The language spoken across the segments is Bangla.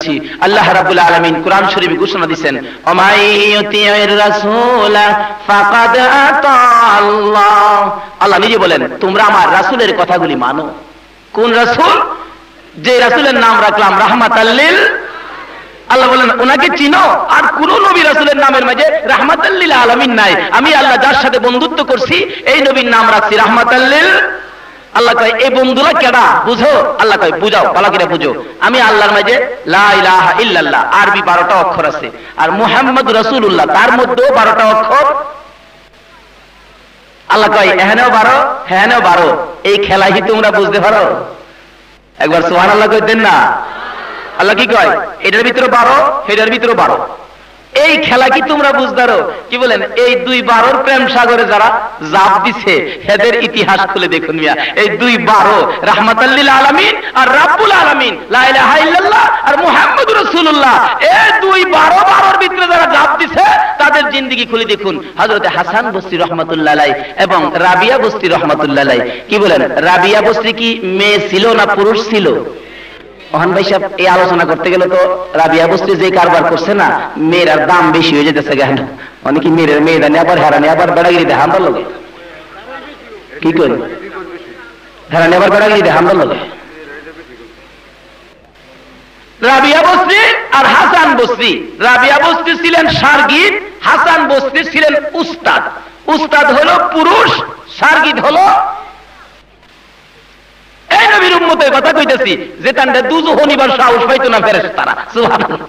যাচ্ছি। আল্লাহ রাব্বুল আলামিন কোরআন শরীফে ঘোষণা দিবেন, ওমাই ইউতিউর রাসূলা ফাকাদ আতাআল্লাহ। আল্লাহ নিজে বলেন তোমরা আমার রাসূলের কথাগুলি মানো। কোন রাসূল? যে রাসূলের নাম রাখলাম রাহমাতাল লিল। আল্লাহ বলেন ওনাকে চিনো? আর কোন নবী রাসূলের নামের মাঝে রাহমাতাল লিল আলামিন নাই। আমি আল্লাহ যার সাথে বন্ধুত্ব করছি এই নবীর নাম রাখছি রাহমাতাল লিল। আল্লাহ কয় এই বন্ধুরা কেডা বুঝো? আল্লাহ কয় বুঝাও, ভালো করে বুঝো। আমি আল্লাহর মাঝে লা ইলাহা ইল্লাল্লাহ আরবি 12টা অক্ষর আছে, আর মুহাম্মদ রাসূলুল্লাহ তার মধ্যেও 12টা অক্ষর। আল্লাহ কয় এখানেও 12 হ্যাঁও 12। এই খেলা কি তোমরা বুঝতে পারো? একবার সুবহানাল্লাহ কইতেন না? আল্লাহ কি কয় এটার ভিতরে 12 এটার ভিতরে 12। এই খেলা কি তোমরা বুঝতে পারো? কি বলেন এই 2-12 প্রেম সাগরে যারা জাপ দিছে এদের ইতিহাস খুলে দেখুন মিয়া। এই 2-12 রাহমাতাল লিল আলামিন আর রাব্বুল আলামিন লা ইলাহা ইল্লাল্লাহ আর মুহাম্মদুর রাসূলুল্লাহ, এই 2-12 ভিতরে যারা জাপ দিছে তাদের জিন্দেগি খুলে দেখুন। হযরত হাসান বসরি রাহমাতুল্লাহ আলাইহি এবং রাবিয়া বসরি রাহমাতুল্লাহ আলাইহি। কি বলেন রাবিয়া বসরি কি মেয়ে ছিল না পুরুষ ছিল? ওহান ভাই সাহেব এই আলোচনা করতে গেলে তো রাবিয়া বসরি যে কারবার করছে না, মেয়ের দাম বেশি হয়ে যেতেছে কেন? অনেকে মেয়েরা নিয়ে আবার হারানি আবার বেড়াগিরি দেয় হামদার লোকে। কি করি হারানি আবার বেড়াগিরি দেয় হামদার লোকে। রাবিয়া বসরি আর হাসান বসরি। রাবিয়া বসরি ছিলেন শারগিদ, হাসান বসরি ছিলেন উস্তাদ। উস্তাদ হলো পুরুষ, শারগিদ হলো। এই নবীর উম্মতের কথা কইতেছি যেখানটা দুজো হনিবার সাহস পাইতো না ফেরেশতারা। সুবহানাল্লাহ।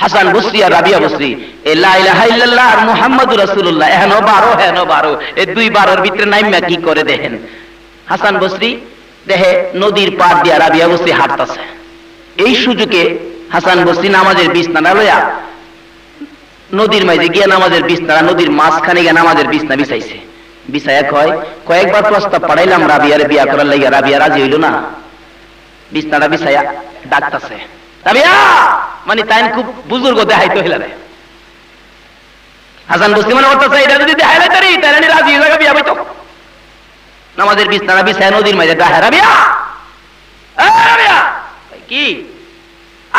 হাসান বসরি আর রাবিয়া বসরি এই লা ইলাহা ইল্লাল্লাহ আর মুহাম্মাদুর রাসূলুল্লাহ এখনো 12 এই 2-12 ভিতরে নাইমা কি করে দেখেন। হাসান বসরি দেখে নদীর পাড় দিয়া রাবিয়া বসরি হাঁটতাছে। এই সুযোগে হাসান বসরি নামাজের বিছানা লইয়া নদীর মাঝে গিয়া নামাজের বিছানা, নদীর মাঝখানে গিয়া নামাজের বিছানা বিছাইছে। বিছায়া কয়েকবার প্রস্তাব পাঠাইলাম রাবিয়ার বিয়া করার লাগিয়া, রাবিয়া রাজি হইল না। বিছানাটা বিছায়া ডাকতাছে রাবিয়া, মানে তাই খুব বুজুর্গ দেখাইতে হইলা রে। হাসান বসরি মানে করতেছে এটা যদি দেখাইলে তারি তাইলে রাজি হয়ে যাবে বিয়া হইতো। নামাজের বিছানা বিছায়া নদীর মাঝে ডাকে রাবিয়া, রাবিয়া কি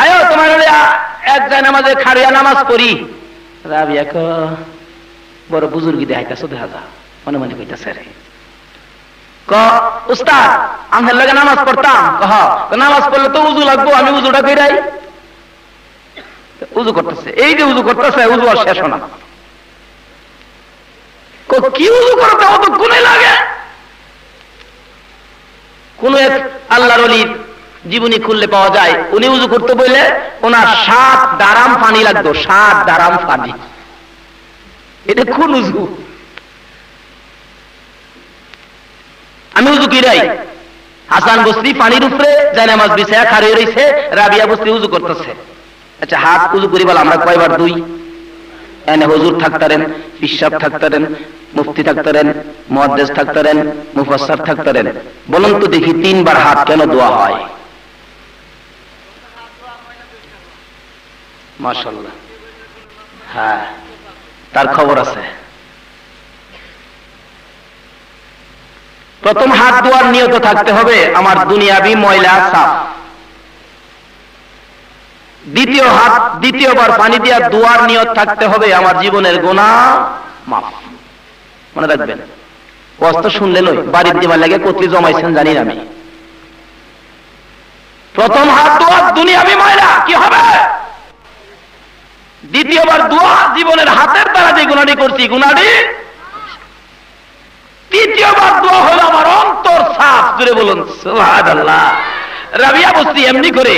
আয়ো তোমার এক যায় নামাজে খাড়িয়া নামাজ পড়ি। রাবিয়া বড় বুজুর্গি দেখাইতেছ দেখা যা মনে মনে কইতাছে রে। উস্তাদ আমার লাগে নামাজ পড়তাম। নামাজ পড়লে তো উজু লাগবো, আমি উজুটা কইরাই। উজু করতেছে, এই যে উজু করতেছে উজু আর শেষ না। কি উজু করতে অত গুণে লাগে? কোন এক আল্লাহর ওলির জীবনী খুললে পাওয়া যায় উনি উজু করতে বললে ওনার 7 দারাম পানি লাগতো। 7 দারাম পানি। এটা কোন উজু? আমি উজু কিরাই। হাসান বসরি পানির উপরে যায় নামাজ বিছায়া খাড়িয়ে রইছে, রাবিয়া বসরি উজু করতেছে। আচ্ছা হাত উজু করি বল আমরা কয়বার? 2। এনে হুজুর থাকতারেন, পিশাব থাকতারেন, মুফতি থাকতারেন, মুহাদ্দিস থাকতারেন, মুফাসসির থাকতারেন। বলুন তো দেখি 3 বার হাত কেন দোয়া হয়? মাশাআল্লাহ। হ্যাঁ তার খবর আছে। প্রথম হাত দোয়ার নিয়ত থাকতে হবে আমার দুনিয়াবি ময়লা সাফ। দ্বিতীয়বার পানি দিয়া দোয়ার নিয়ত থাকতে হবে আমার জীবনের গুনাহ মাফ। মনে রাখবেন কষ্ট শুনলে নয়, বাড়ির দিবার লাগে কতলি জমাইছেন জানি না আমি। প্রথম হাত দোয়া দুনিয়াবি ময়লা কি হবে, দ্বিতীয়বার দোয়া জীবনের হাতের দ্বারা যে গুনাহটি করছি গুনাহটি, তৃতীয়বার দোয়া হলো আমার অন্তর সাফ। জুড়ে বলুন সুবহানাল্লাহ। রাবিয়া বসরি এমনি করে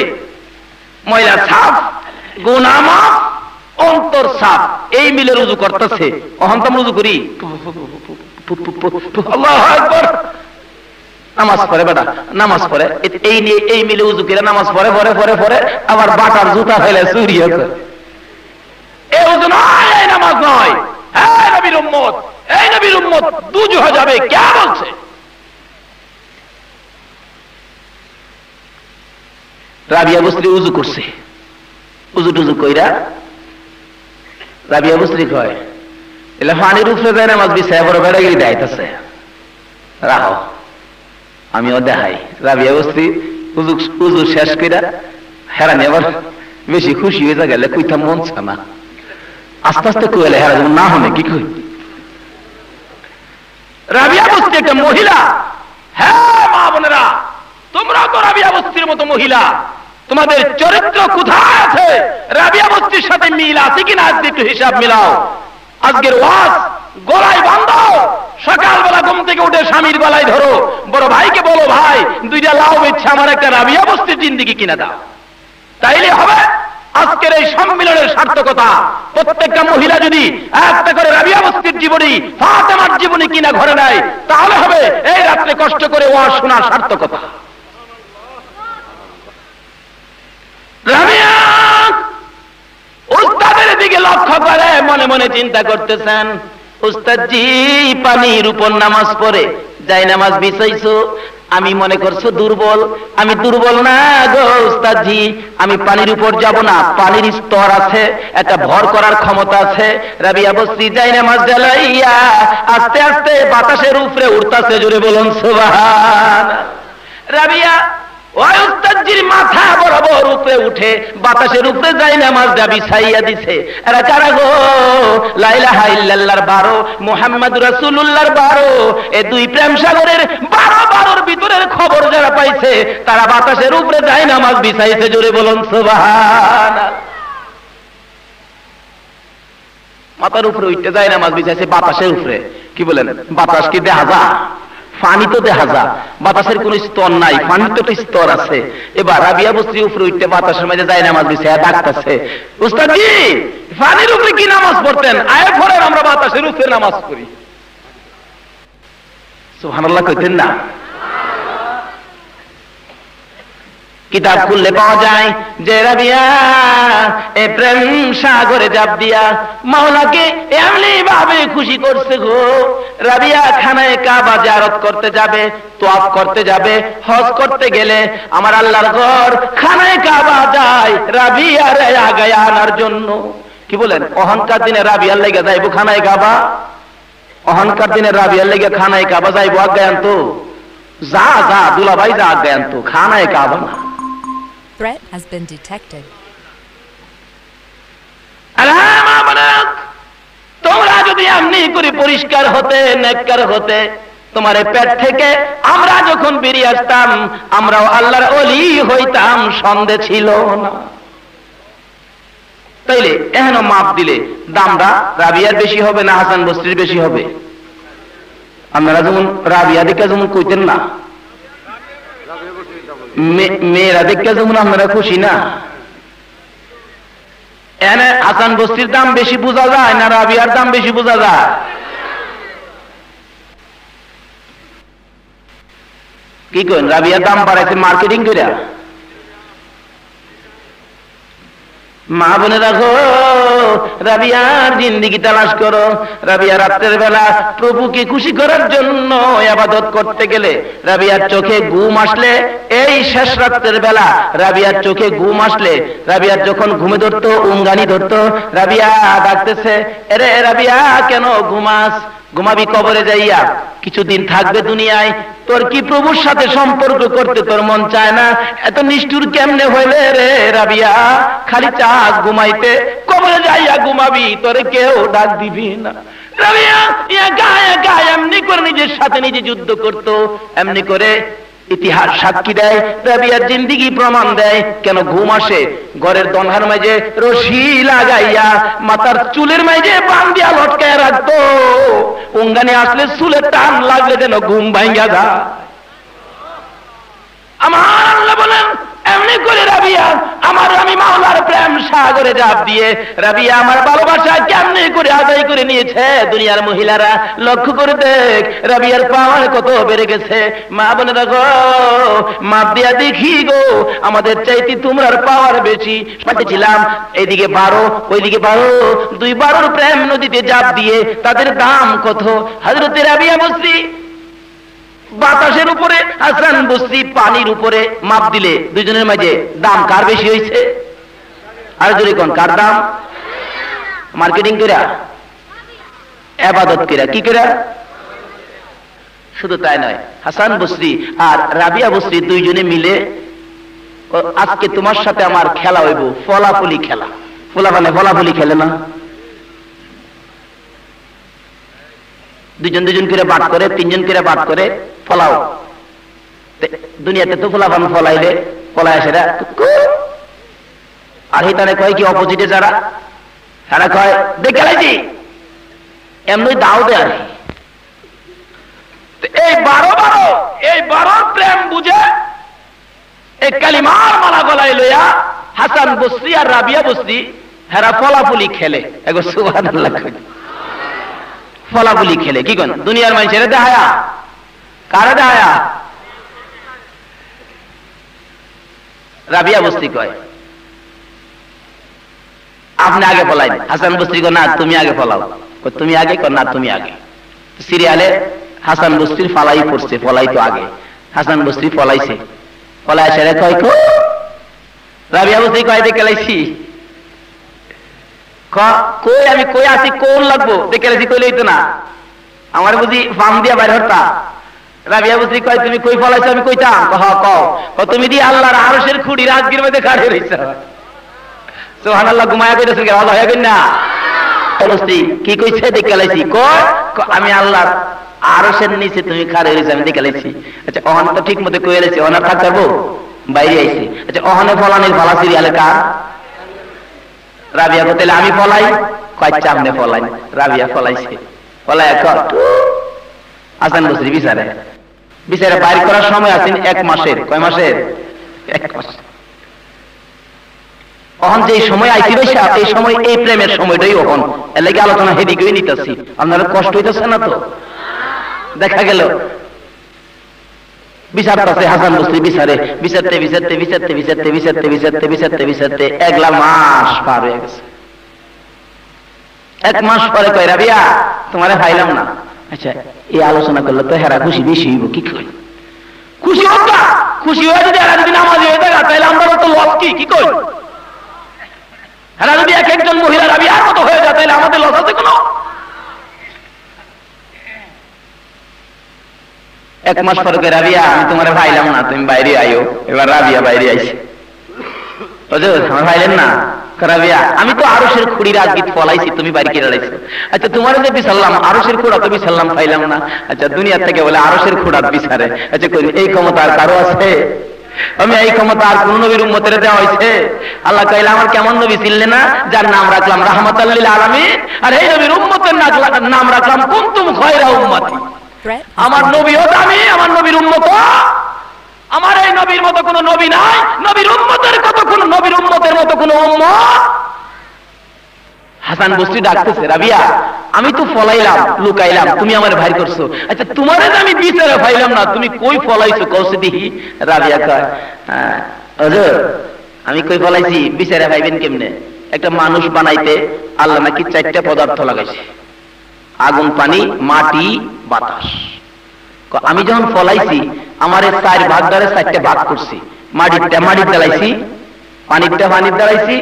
ময়লা সাফ, গুনাহ মাফ, অন্তর সাফ, এই মিলে রুজু করতেছে। অহন্ত রুজু করি আল্লাহু আকবার, নামাজ পড়ে বেটা নামাজ পড়ে এই মিলে উজু করে নামাজ পড়ে পরে পরে পরে আবার বাটার জুতা ফেলে চুরি করে। এই উজু নয়, এই নামাজ নয়। হ্যাঁ নবীর উম্মত, এই নবীর উম্মত দুজু হয়ে যাবে। কে বলছে? রাবিয়া বসরি উজু করছে, উজু টুজু কইরা রাবিয়া বসরি কয় এলে পানির উপরে যায় নামাজ বিছায় বড় বেড়াগিরি দেখাইতেছে। রাহো আমিও দেখাই। রাবিয়া বসরি উজু শেষ কইরা হেরানি আবার বেশি খুশি হয়ে গেলে কইতা মন না আস্তে আস্তে কইলে হেরা যেমন না হনে কি কই রাবিয়া বস্তি একটা মহিলা। হ্যাঁ মা বোনেরা, তোমরা তো রাবিয়া বস্তির মতো মহিলা, তোমাদের চরিত্র কোথায় আছে? রাবিয়া বস্তির সাথে মিল আছে কিনা আজকে একটু হিসাব মিলাও। আজকের ওয়াজ গলায় বাঁধো, সকালবেলা ঘুম থেকে উঠে স্বামীর গলায় ধরো, বড় ভাইকে বলো ভাই 2টা লাউ বেচছে আমার একটা রাবিয়া বস্তির জিন্দেগি কিনা দাও, তাইলে হবে আজকের এই সম্মিলনের সার্থকতা। প্রত্যেকটা মহিলা যদি একটা করে রাবিয়া বস্তির জীবনী, ফাতেমার জীবনী কিনা ঘরে নেয়, তাহলে হবে এই রাত্রে কষ্ট করে ওয়াজ শোনার সার্থকতা। রাবিয়া উস্তাদের দিকে লক্ষ্য করে মনে মনে চিন্তা করতেছেন, উস্তাদজি পানির উপর নামাজ পড়ে যাই নামাজ বিছাইছো, আমি মনে করছো দুর্বল, আমি দুর্বল না গো উস্তাদজি, আমি পানির উপর যাব না, পানির স্তর আছে, একটা ভর করার ক্ষমতা আছে। রাবিয়া বস্তি যাই নামাজ জ্বালাইয়া আস্তে আস্তে বাতাসের উপরে উঠতাছে, জোরে বলুন সুবহান। রাবিয়া ওই উস্তাদজির মাথা বরাবর উপরে উঠে বাতাসের উপরে যাই নামাজ দাবি ছাইয়া দিছে। এরা কারা গো? লা ইলাহা ইল্লাল্লাহর 12, মুহাম্মাদুর রাসূলুল্লাহর 12, এই দুই প্রেম সাগরের 12 ভিতরের খবর যারা পাইছে, তারা বাতাসের উপরে যাই নামাজ বিছাইছে, জোরে বলুন সুবহান। মাথার উপরে উঠতে যাই নামাজ বিছাইছে বাতাসের উপরে। কি বলেন, বাতাস কি দেখা যায়? পানি তো দেখা যায়, বাতাসের কোন স্তর নাই, পানির তো একটা স্তর আছে। এবার রাবিয়া বস্তির উপরে উঠতে বাতাসের মাঝে যায় নামাজ বিছাইয়া ডাকতেছে, উস্তাদজি পানির উপরে কি নামাজ পড়তেন? আয় পড়েন, আমরা বাতাসের উপরে নামাজ পড়ি। সুবহানাল্লাহ কইতেন না? কিতাব খুললে পাওয়া যায় যে রাবিয়া এ প্রেম সাগরে জাপ দিয়া মাওলাকে এমনি ভাবে খুশি করছে গো। রাবিয়া খানায়ে কাবা জিয়ারত করতে যাবে, তোয়াফ করতে যাবে, হজ করতে গেলে আমার আল্লাহর ঘর খানায়ে কাবা যায় রাবিয়ারে আগায় আনার জন্য। কি বলেন, অহংকার দিনে রাবিয়ার লেগে যাইবো খানায়ে কাবা? অহংকার দিনে রাবিয়ার লেগে খানায়ে কাবা যাইবো আগায় আনতো? যা যা দুলাভাই যা আগায় আনতো, খানায়ে কাবা না। Threat has been detected. তোমরা যদি এমনি করে পরিষ্কার হতে, নেককার হতে, তোমার পেট থেকে আমরা যখন বেরিয়ে আসতাম আমরাও আল্লাহর ওলি হইতাম, সন্দেহ ছিল না। তাইলে এখন মাপ দিলে দামটা রাবিয়ার বেশি হবে না হাসান বস্তির বেশি হবে? আপনারা যেমন রাবিয়া দেখে যেমন কইতেন না, মেয়েরা দেখে যেমন আপনারা খুশি না, এনে হাসান বস্তির দাম বেশি বোঝা যায় না রাবিয়ার দাম বেশি বোঝা যায়? কি করেন, রাবিয়ার দাম বাড়াইছে মার্কেটিং করে। মা বনে রাখো, রাবিয়ার জিন্দেগি তালাশ করো। রাবিয়া রাত্রের বেলা প্রভুকে খুশি করার জন্য ইবাদত করতে গেলে রাবিয়ার চোখে ঘুম আসলে, এই শেষ রাত্রের বেলা রাবিয়ার চোখে ঘুম আসলে, রাবিয়ার যখন ঘুমে ধরতো, উঙ্গানি ধরতো, রাবিয়া ডাকতেছে, এরে রাবিয়া কেন ঘুমাস? ঘুমাবি কবরে যাইয়া, কিছুদিন থাকবে দুনিয়ায়, তোর কি প্রভুর সাথে সম্পর্ক করতে তোর মন চায় না? এত নিষ্ঠুর কেমনে হইলে রে রাবিয়া? খালি চাস ঘুমাইতে, কবরে যাইয়া ঘুমাবি, তোরে কেউ ডাক দিবি না। রাবিয়া একা এমনি করে নিজের সাথে নিজে যুদ্ধ করতো, এমনি করে ইতিহাস সাক্ষী দেয়, রাবিয়ার জিন্দেগি প্রমাণ দেয় কেন ঘুম আসে। ঘরের দনহার মাঝে রশি লাগাইয়া মাথার চুলের মাঝে বান্ধিয়া লটকায় রাখতো, উঙ্গানি আসলে চুলের টান লাগলে যেন ঘুম ভাঙ্গা যায়। আমার আল্লাহ বলেন এমনি করে রাবিয়া আমার আমি মাওলার প্রেম সাগরে জাপ দিয়ে রাবিয়া আমার ভালোবাসা কেমনি করে আদায় করে নিয়েছে। দুনিয়ার মহিলারা লক্ষ্য করে দেখ, রাবিয়ার পাওয়ার কত বেড়ে গেছে। মা বলে দেখো, মাপ দিয়া দেখি গো আমাদের চাইতে তোমরার পাওয়ার বেশি। পাঠিয়েছিলাম এইদিকে 12 ওইদিকে 12, 2 প্রেম নদীতে জাপ দিয়ে তাদের দাম কত। হযরতে রাবিয়া বস্তি বাতাসের উপরে, হাসান বস্তি পানির উপরে মাপ দিলে দুজনের মাঝে দাম কার বেশি হয়েছে? আর জোরে কোন কার দাম? মার্কেটিং কইরা, ইবাদত কইরা, কি কইরা? শুধু তাই নয়, হাসান বস্রি আর রাবিয়া বস্রি দুইজনে মিলে আজকে তোমার সাথে আমার খেলা হইব, ফলাফলি খেলা। ফলাফলি খেলে না, দুজন দুজন করে বাট করে, তিনজন করে বাট করে ফলাও। দুনিয়াতে তো ফলাফান ফলাইলে ফলায় সেরা, আর হিতারে কয় কি অপোজিটে যারা, তারা কয় দেখে লাইছি, এমনি দাও দে। আর এই 12 প্রেম বুঝে এই কালিমার মালা গলায় লইয়া হাসান বসরি আর রাবিয়া বসরি হেরা ফলাফলি খেলে। এগো সুবহানাল্লাহ, ফলাফলি খেলে। কি কোন দুনিয়ার মানুষের দেখায়া, কারে দেখায়া? রাবিয়া বসরি কয় আপনি আগে ফলাই। হাসান বসরি কয় না তুমি আগে ফলাও। তুমি আগে, না তুমি আগে। সিরিয়ালে হাসান বসরির ফালাই পড়ছে, ফলাই তো আগে। হাসান বসরি ফলাইছে, ফলাই সেরে কয় রাবিয়া বসরি কয় দেখে লাইছি। কই আমি কই আছি, কোন লাগবো দেখে লাইছি, কই লইতো না আমার বুঝি ফার্ম দিয়া বাইর হতা। রাবিয়া বসরি কয় তুমি কই ফলাইছো? আমি কইতাম কও তুমি দি আল্লাহর আরশের খুঁড়ি রাজগীর মধ্যে খাড়ে রইছো। সুবহানাল্লাহ, ঘুমায়া কইতেছেন কি? আল্লাহ হয়ে না বসরি কি কইছে দেখে লাইছি। কয় আমি আল্লাহর আরশের নিচে তুমি খাড়ে রইছো, আমি দেখে লাইছি। আচ্ছা ওহন তো ঠিক মতো কই লাইছি, ওনার থাক করবো বাইরে আইছে। আচ্ছা ওহনে ফলানির ফলা সিরিয়ালে কার? রাবিয়া বলতে আমি ফলাই, কয় চামনে ফলাই। রাবিয়া ফলাইছে, ফলাই হাসান বসরি বিচারে বাইর করার সময় আছেন 1 মাসের। কয় মাসের? 1 মাস। অহন যে সময় আইছি বৈশা, এই সময় এই প্রেমের সময়টাই অহন। এর লাগি আলোচনা হেদিকেই নিতেছি। আপনারা কষ্ট হইতেছে না তো? দেখা গেল বিচারটাছে হাসান বসরি বিচারতে 1 মাস পার হয়ে গেছে। 1 মাস পরে কয় রাবিয়া তোমারে পাইলাম না। আচ্ছা এই আলোচনা করলে তো হেরা খুশি বেশি হইব। কি কই খুশি হোক না, খুশি হয়ে যদি এরা যদি নামাজ হয়ে থাকে তাহলে আমরা তো লস। কি কই হেরা যদি এক একজন মহিলা রাবিয়ার মতো হয়ে যায় তাহলে আমাদের লস আছে কোনো? 1 মাস পরে কয় রাবিয়া আমি তোমার ভাইলাম না, তুমি বাইরে আইও। এবার রাবিয়া বাইরে আইছে, আমার ভাইলেন না। রাবিয়া আমি তো আরশের খুঁড়ি রাজগীত ফলাইছি, তুমি বাড়ি কেটে রাইছো। আচ্ছা তোমার যে বিছাল্লাম আরশের খুঁড়া তো বিছাল্লাম পাইলাম না। আচ্ছা দুনিয়া থেকে বলে আরশের খুঁড়া বিচারে। আচ্ছা এই ক্ষমতা আর কারো আছে? আমি এই ক্ষমতা আর কোন নবীর উম্মতের দেওয়া হয়েছে? আল্লাহ কইলা আমার কেমন নবী ছিলেন না যার নাম রাখলাম রাহমাতাল লিল আলামিন, আর এই নবীর উম্মতের নাম রাখলাম কুনতুম খায়রা উম্মতি। আমার নবীও দামি, আমার নবীর উম্মত, আমার এই নবীর মতো কোন নবী নাই, নবীর উম্মতের মতো কোন উম্মত। হাসান বসরি ডাকতেছে রাবিয়া আমি তো ফলাইলাম লুকাইলাম, তুমি আমার ভাই করছো। আচ্ছা তোমারে আমি বিচারে পাইলাম না, তুমি কই ফলাইছো কওছে দেখি। রাবিয়া কয় হুজুর আমি কই ফলাইছি বিচারে পাইবেন কেমনে? একটা মানুষ বানাইতে আল্লাহ নাকি 4টা পদার্থ লাগাইছে, আগুন, পানি, মাটি, বাতাস। আমি যখন ফলাইছি আমার 4 ভাগ ধরে 4টা ভাগ করছি। মাটির ডালাইছি, পানির ডালাইছি,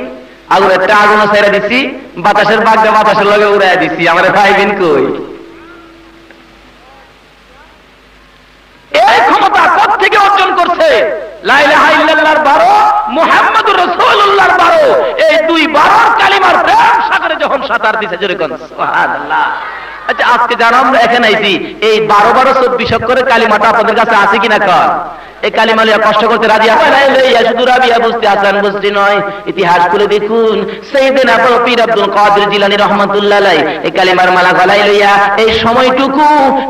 আগুনেরটা আগুন ছেড়ে দিছি, বাতাসের ভাগটা বাতাসের লগে উড়াই দিছি। আমার ভাইবেন কই? এই ক্ষমতা কোত্থেকে অর্জন করছে? লা ইলাহা ইল্লাল্লাহর 12, মুহাম্মাদুর রাসূলুল্লাহর 12, এই 2 কালিমার প্রেম সাগরে যখন সাঁতার দিছে জোরে কোন সুবহানাল্লাহ। আচ্ছা আজকে যারা আমরা এখানে আইছি এই 12 24 করে কালিমাটা আপনাদের কাছে আছে কিনা? কর এই কালিমা লিয়া কষ্ট করতে রাজি আছে? শুধু রাবিয়া বুঝতে হাসান বুঝতে নয়, ইতিহাস খুলে দেখুন সাইয়েদনা পীর আব্দুল কাদের জিলানী রাহমাতুল্লাহ আলাইহি এই কালিমার মালা গলায় লইয়া এই সময়টুকু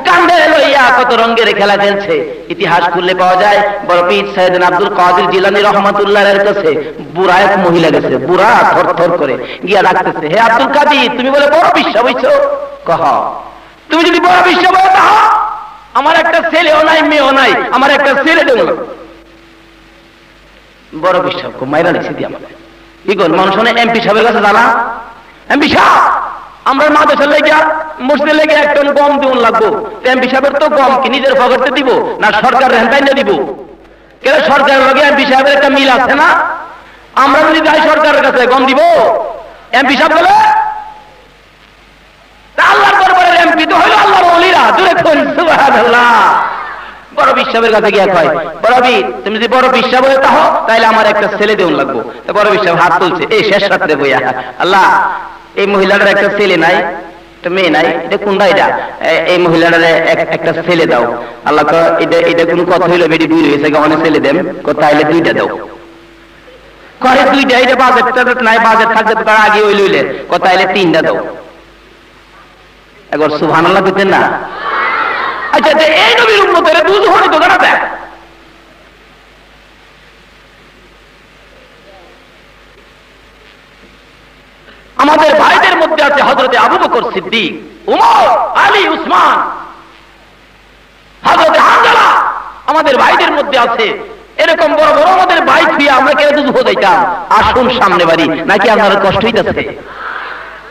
কান্দে লইয়া কত রঙের খেলা খেলছে। ইতিহাস খুললে পাওয়া যায় বড় পীর সাইয়েদনা আব্দুল কাদের জিলানী রাহমাতুল্লাহ আলাইহির কাছে বুড়া এক মহিলা গেছে, বুড়া থরথর করে গিয়া ডাকতেছে, হে আব্দুল কাদের তুমি বলে বড় বিশ্বাস হইছো? কহ তুমি যদি বড় বিশ্বাস হও তা আমার একটা ছেলেও নাই মেয়েও নাই, আমার একটা ছেলে দেব। বড় বিশ্বাস মাইরা নিছি দিয়ে আমাদের কি কর মানুষ এমপি সাহেবের কাছে জানা, এমপি সাহেব আমরা মাদ্রাসার লেগে মসজিদে লেগে 1 টন গম দিউন লাগবো। এমপি সাহেবের তো গম কি নিজের পকেটে দিব না সরকার রেন্টাইনে দিব? কেন সরকারের লগে এমপি সাহেবের একটা মিল আছে না? আমরা যদি যাই সরকারের কাছে গম দিব, এমপি সাহেব বলে আল্লাহর দরবারের এমপি তো হইল আল্লাহর ওলিরা। জোরে কোন সুবহানাল্লাহ। বড় বিশ্বাবের কাছে গিয়া কয়, বড়বি তুমি যদি বড় বিশ্বাব হয়ে তাহো তাহলে আমার একটা ছেলে দেউন লাগবো। বড় বিশ্বাব হাত তুলছে, এই শেষ রাত্রে বইয়া, আল্লাহ এই মহিলাটার একটা ছেলে নাই, একটা মেয়ে নাই, এটা কোনটা? এটা এই মহিলাটার একটা ছেলে দাও। আল্লাহ এটা কোন কথা হইলো? বেটি বুঝে গেছে, অনেক ছেলে দেন, তাইলে দুইটা দাও। করে দুইটা, এটা বাজেট নাই, বাজেট থাকতে তার আগে ওই লইলে তাইলে তিনটা দাও। একবার সুবহানাল্লাহ বলতেন না? আচ্ছা এই নবীর উম্মতের দুজনে তো দাঁড়া দেখ। আমাদের ভাইদের মধ্যে আছে হযরতে আবু বকর সিদ্দিক, উমর, আলী, উসমান, হযরতে হানজালা। আমাদের ভাইদের মধ্যে আছে এরকম বড় বড় আমাদের ভাই ফিয়া আমরা কেন দুধ যাইতাম? আসুন সামনে বাড়ি, নাকি আপনার কষ্ট হইতেছে?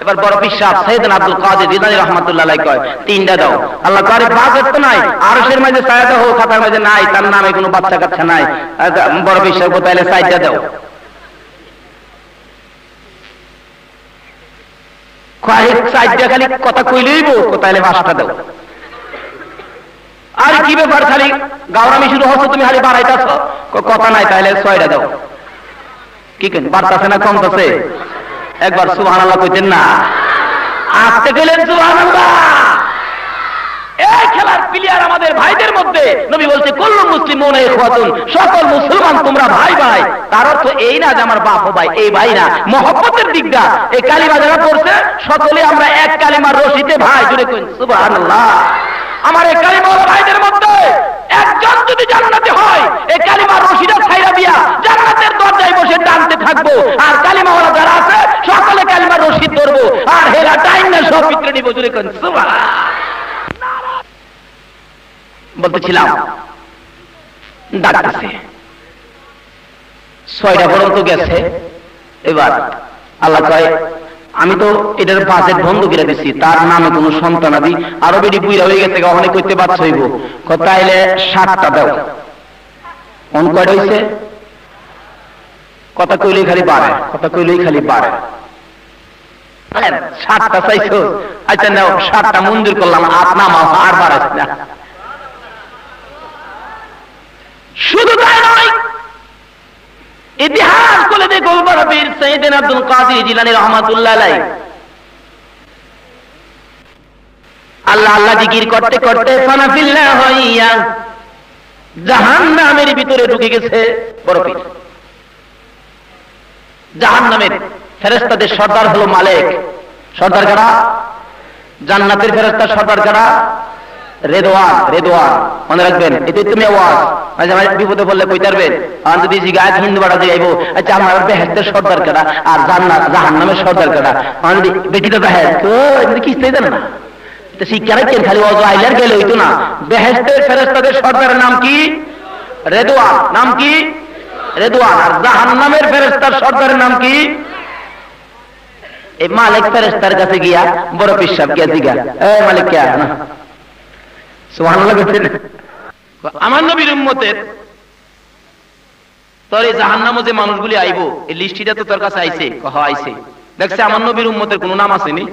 এবার বড় পিসাব সাইয়েদনা আব্দুল কাদের জিলানী রাহমাতুল্লাহ আলাইহি কয়, তিনটা দাও। আল্লাহ কারে বাজেট তো নাই, আরশের মাঝে ছায়া দাও, খাতার মাঝে নাই, তার নামে কোনো বাচ্চা কাচ্চা নাই। বড় পিসাব তাইলে চারটা দাও। চারটা খালি কথা কইলেই বউ, তাইলে পাঁচটা দাও। আর কি ব্যাপার খালি গাওরামি শুরু হচ্ছে, তুমি খালি বাড়াইতেছ, কথা নাই, তাইলে ছয়টা দাও। কি কেন বাড়তাছে না কমতেছে? একবার সুবহানাল্লাহ কইতেন না? আসতে গেলেন সুবহানাল্লাহ। এই খেলার প্লেয়ার আমাদের ভাইদের মধ্যে নবী বলছে কুল্লু মুসলিমুনা ইখওয়াতুন, সকল মুসলমান তোমরা ভাই ভাই। তার অর্থ এই না যে আমার বাপ ও ভাই, এই ভাই না, মহব্বতের দিকটা। এই কালিমা যারা পড়ছে সকলে আমরা এক কালিমার রশিতে ভাই। জুড়ে কইন সুবহানাল্লাহ। আমার এই কালিমাওয়ালা ভাইদের মধ্যে একজন যদি জান্নাতে হয়, এই কালিমার রশিটা ছাইরা দিয়া জান্নাতের দরজায় বসে টানতে থাকবো। আর কালিমাওয়ালা যারা আছে সকলে কালিমার রশি ধরবো, আর হেরা টাইম না সব ভিতরে নিব। জুড়ে কইন সুবহানাল্লাহ। বলতেছিলাম ডাকতেছে, ছয়টা পর্যন্ত গেছে। এবার আল্লাহ কয়, আমি তো এটার বাজেট বন্ধ করে দিচ্ছি, তার নামে কোনো সন্তানাদি আরো বেশি বুইরা হয়ে গেছে, অনেক করতে বাচ্চা হইব, তাইলে 7টা দাও। অন কয়টা হয়েছে? কথা কইলেই খালি বাড়ে, কথা কইলেই খালি বাড়ে। 7টা চাইছো? আচ্ছা নাও, 7টা মঞ্জুর করলাম, আর বাড়াচ্ছি না। শুধু তাই নয়, ইতিহাস খুলে দেখো বীর সাইয়েদনা আব্দুল কাদের জিলানী রাহমাতুল্লাহ আলাইহি আল্লাহ আল্লাহ জিকির করতে করতে ফানাফিল্লাহ হইয়া জাহান্নামের ভিতরে ঢুকে গেছে। বড় পীর জাহান্নামের ফেরেশতাদের সর্দার হলো মালিক। সর্দার কারা? জান্নাতের ফেরেশতার সর্দার কারা? রেদওয়ান। রেদওয়ান মনে রাখবেন, এতে তুমি আওয়াজ মাঝে মাঝে বিপদে পড়লে কই পারবেন। আর যদি জিগায় হিন্দু বাড়া যাইবো, আচ্ছা আমার বেহেশতের সর্দার কারা আর জান্নাত জাহান্নামের সর্দার কারা? মানে বেটিটা বেহেশত কই কি স্থায়ী জানেন না, এটা শিক্ষা রাখেন। খালি ওয়াজ আইলার গেলে হইতো না। বেহেশতের ফেরেশতাদের সর্দারের নাম কি? রেদওয়ান। নাম কি? রেদওয়ান। আর জাহান্নামের ফেরেশতার সর্দারের নাম কি? এই মালিক ফেরেশতার কাছে গিয়া বড় পিসাব গিয়া জিগা, এই মালিক কে না? সুবহানাল্লাহ। আমার নবীর উম্মতের তোর এই জাহান্নামে যে মানুষগুলি আইবো, এই লিস্টটা তো তোর কাছে আইছে? কহ আইছে। দেখছে আমার নবীর উম্মতের কোন নাম আসেনি?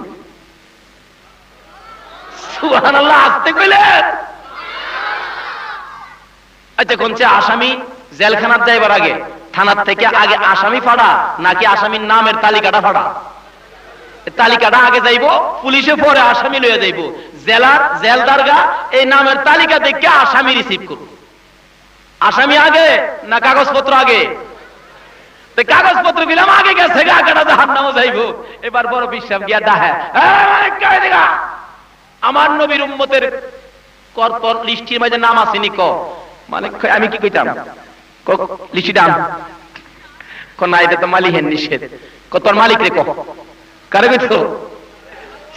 সুবহানাল্লাহ। আসতে কইলেন? আচ্ছা কোনছে আসামি জেলখানার যাইবার আগে থানার থেকে আগে আসামি ফাড়া নাকি আসামির নামের তালিকাটা ফাড়া? তালিকাটা আগে যাইবো, পুলিশে পরে আসামি লইয়া যাইবো। জেলার জেলদারগা এই নামের তালিকা দেখে আসামি রিসিভ করব। আসামি আগে না কাগজপত্র আগে? কাগজপত্র দিলাম আগে, গেছে আগাটা জাহান্নামে যাইবো। এবার বড় বিশ্বাস গিয়া ডাহে, আমার নবীর উম্মতের করতর লিস্টির মাঝে নাম আসেনি? ক মানে আমি কি কইতাম, লিস্টি দাম না, এটা তো মালিকের নিষেধ। তোর মালিক রে কহ, কারে কইছো?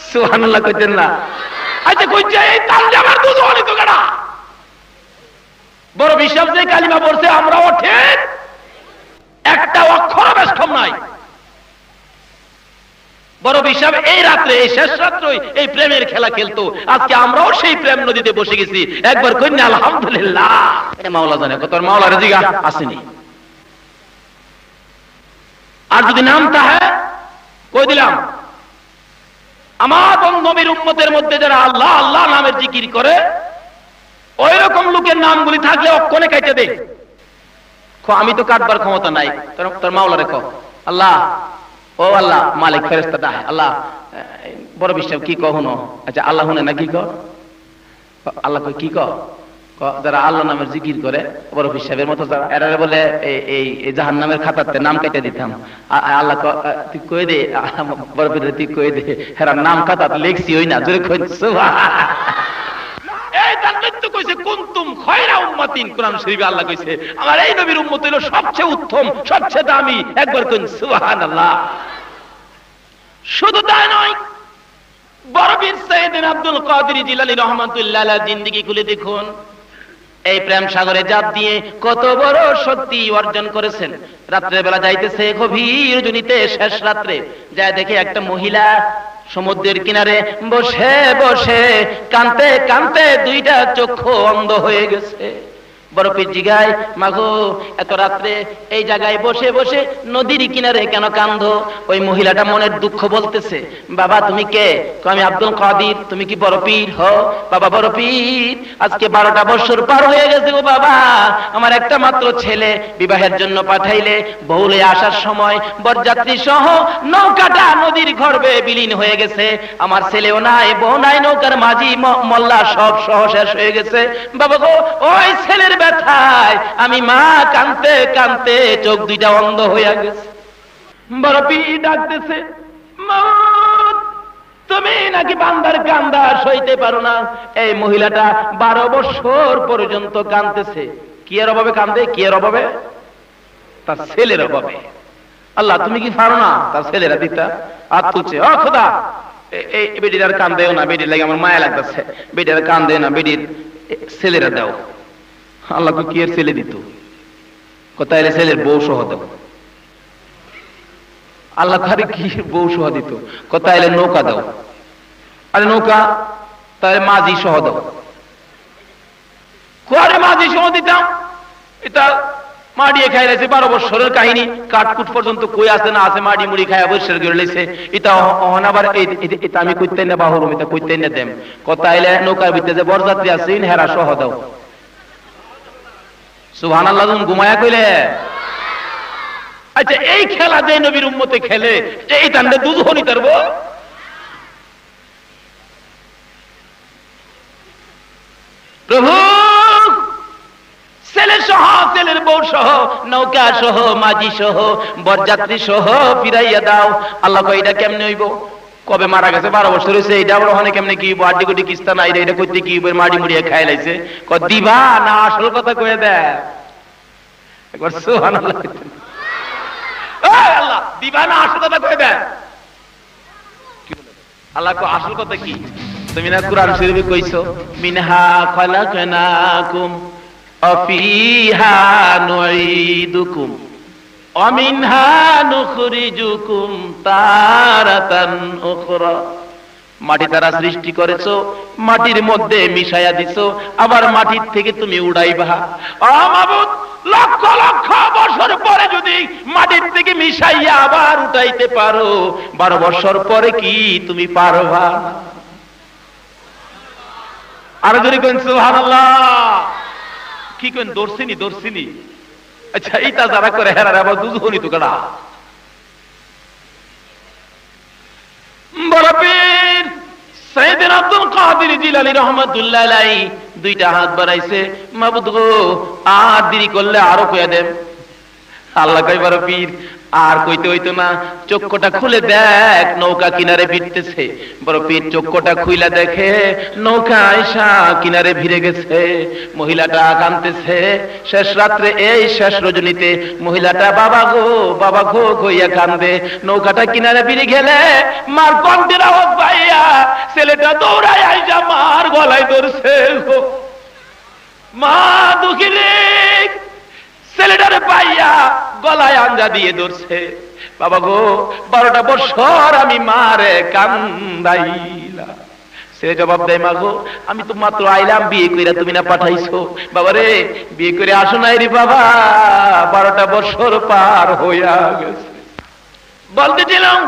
সুবহানাল্লাহ কইতেন না? আচ্ছা কইছে এই তালজামার দুজনই তো গাড়া। বড় বিশ্বাস যে কালিমা পড়ছে আমরাও ঠিক, একটা অক্ষর বেষ্টম নাই। বড় বিশ্বাস এই রাত্রে, এই শেষ রাত্রই এই প্রেমের খেলা খেলতো। আজকে আমরাও সেই প্রেম নদীতে বসে গেছি। একবার কইনা আলহামদুলিল্লাহ। এটা মাওলা জানে, তোর মাওলার জিগা আসেনি। আর যদি নাম তাহে কই দিলাম, আমার নবীর উম্মতের মধ্যে যারা আল্লাহ আল্লাহ নামের জিকির করে, ওই রকম লোকের নামগুলি থাকলে অক্ষণে কেটে দে। আমি তো কাটবার ক্ষমতা নাই, তোর মাওলা রেখো। আল্লাহ, ও আল্লাহ মালিক ফেরেশতা ডাকে, আল্লাহ বড় বিশ্বাস কি কখনো। আচ্ছা আল্লাহ শুনে না কি কর? আল্লাহ কই কি কর? যারা আল্লাহ নামের জিকির করে বড় বিশ্বাসের মতো যারা, এরা বলে এই জাহান্নামের খাতাতে নাম কেটে দিতাম। আল্লাহ তুই কই দে, বড় পীর তুই কই দে, হেরা নাম খাতাতে লিখছি হই না, জোরে কই এই তার মৃত্যু কইছে কুনতুম খায়রা উম্মাতিন। কোরআন শরীফে আল্লাহ কইছে আমার এই নবীর উম্মত হলো সবচেয়ে উত্তম, সবচেয়ে দামি। একবার কোন সুবহানাল্লাহ। শুধু তাই নয়, বড় পীর সাইয়েদনা আব্দুল কাদের জিলানী রাহমাতুল্লাহ আলাইহি জিন্দেগি খুলে দেখুন। এই প্রেম সাগরে জাপ দিয়ে কত বড় শক্তি অর্জন করেছেন। রাত্রে বেলা যাইতেছে গভীর রজনীতে, শেষ রাত্রে যায় দেখে একটা মহিলা সমুদ্রের কিনারে বসে বসে কাঁদতে কাঁদতে দুইটা চক্ষু অন্ধ হয়ে গেছে। বড় পীর জিগায়, মাগো এত রাত্রে এই জায়গায় বসে বসে নদীর কিনারে কেন কাঁদো? ওই মহিলাটা মনের দুঃখ বলতেছে, বাবা তুমি কে? আমি আব্দুল কাদের। তুমি কি বড় পীর? হ বাবা বড় পীর। আজকে 12টা বছর পার হয়ে গেছে গো বাবা, আমার একটা মাত্র ছেলে বিবাহের জন্য পাঠাইলে বহুলে আসার সময় বরযাত্রী সহ নৌকাটা নদীর গর্ভে বিলীন হয়ে গেছে। আমার ছেলেও নাই, বউ নাই, নৌকার মাঝি মোল্লা সব সহ শেষ হয়ে গেছে। বাবা গো ওই ছেলের ব্যথায় আমি মা কাঁদতে কাঁদতে চোখ দুইটা অন্ধ হয়ে গেছে। বড় পীর ডাকতেছে, মওত তুমি নাকি বান্দার কান্দা সইতে পারো না? এই মহিলাটা 12 বছর পর্যন্ত কাঁদতেছে। কি এর অভাবে কান্দে? কি এর অভাবে? তার ছেলের অভাবে। আল্লাহ তুমি কি পারো না তার ছেলেরা দিতা? আর তুলছে, ও খোদা এই বেটির আর কান্দেও না, বেটির লাগে আমার মায়া লাগতেছে, বেটির আর কান্দে না, বেটির ছেলেরা দাও। আল্লাহ কি এর ছেলে দিত? কোথায় ছেলের বউ সহ দাও। আল্লাহ তারে কি বউ সহ দিত? কোথায় নৌকা দাও। আরে নৌকা তাহলে মাঝি সহ দাও। কোয়ারে মাঝি সহ দিতাম। এটা মাড়িয়ে খাই লাইছে 12 বছরের কাহিনী, কাঠকুট পর্যন্ত কই আছে না আছে, মাড়ি মুড়ি খায় অবশ্যই করে লাইছে। এটা অনাবার এটা আমি কইতে না বাহুরুম, এটা কইতে না দেম। কোথায় নৌকার ভিতরে যে বরযাত্রী আছে হেরা সহ দাও। সুবহানাল্লাহ। ঘুমায়া কইলে আচ্ছা এই খেলা যে নবীর উম্মতে খেলে, এই টান্ডে দুধ হনি তারবো। প্রভু ছেলে সহ, ছেলের বউ সহ, নৌকা সহ, মাঝি সহ, বরযাত্রী সহ ফিরাইয়া দাও। আল্লাহ কয় এটা কেমনে হইব? কবে মারা গেছে 12 বছর হয়েছে, এটা আবার ওখানে কেমনে কি আড্ডি গুটি কিস্তা নাই, এটা করতে কি মাড়ি মুড়িয়ে খাই লাইছে। দিবা না আসল কথা কয়ে দেয় একবার সুবহানাল্লাহ। আল্লাহ দিবা না আসল কথা কয়ে দেয়। আল্লাহ আসল কথা কি? তুমি না কুরআন শরীফে কইছো, মিনহা খালাকনাকুম অফিহা নুঈদুকুম ওয়া মিনহা নুখরিজুকুম তারাতান উখরা। মাটি দ্বারা সৃষ্টি করেছো, মাটির মধ্যে মিশাইয়া দিছো, আবার মাটির থেকে তুমি উড়াইবা। ও মাবুদ, লক্ষ লক্ষ বছর পরে যদি মাটির থেকে মিশাইয়া আবার উঠাইতে পারো, 12 বছর পরে কি তুমি পারবা? আর যদি কোন সুবহানাল্লাহ কি কোন দর্শিনী দর্শিনী। আচ্ছা এইটা যারা করে হেরার আবার দুজনই তো কাটা। বড় পীর সাইয়েদনা আব্দুল কাদের জিলানী রাহমাতুল্লাহ আলাইহি দুইটা হাত বাড়াইছে, মাবুদ গো আর দেরি করলে আরো কইয়া দেন। আল্লাহ কয় বড় পীর আর কইতে হইতো না, চক্ষুটা খুলে দেখ নৌকা কিনারে ভিড়তেছে। বড় পীর চক্ষুটা খুইলা দেখে নৌকা আয়সা কিনারে ভিড়ে গেছে। মহিলাটা কাঁদতেছে। শেষ রাত্রে এই শেষ রজনীতে মহিলাটা বাবা গো কইয়া কান্দে। নৌকাটা কিনারে ভিড়ে গেলে মার কণ্ঠের আওয়াজ পাইয়া ছেলেটা দৌড়ায় আইসা মার গলায় ধরছে। মা দুঃখিনী ছেলেটারে পাইয়া গলায় আঞ্জা দিয়ে ধরছে। বাবা গো 12টা বছর আমি মারে কান্দাইলা। সে জবাব দেয়, মা গো আমি তো মাত্র আইলাম, বিয়ে কইরা তুমি না পাঠাইছো। বাবা রে বিয়ে করে আসো নাই রে বাবা, 12টা বছর পার হইয়া গেছে। বলতেছিলাম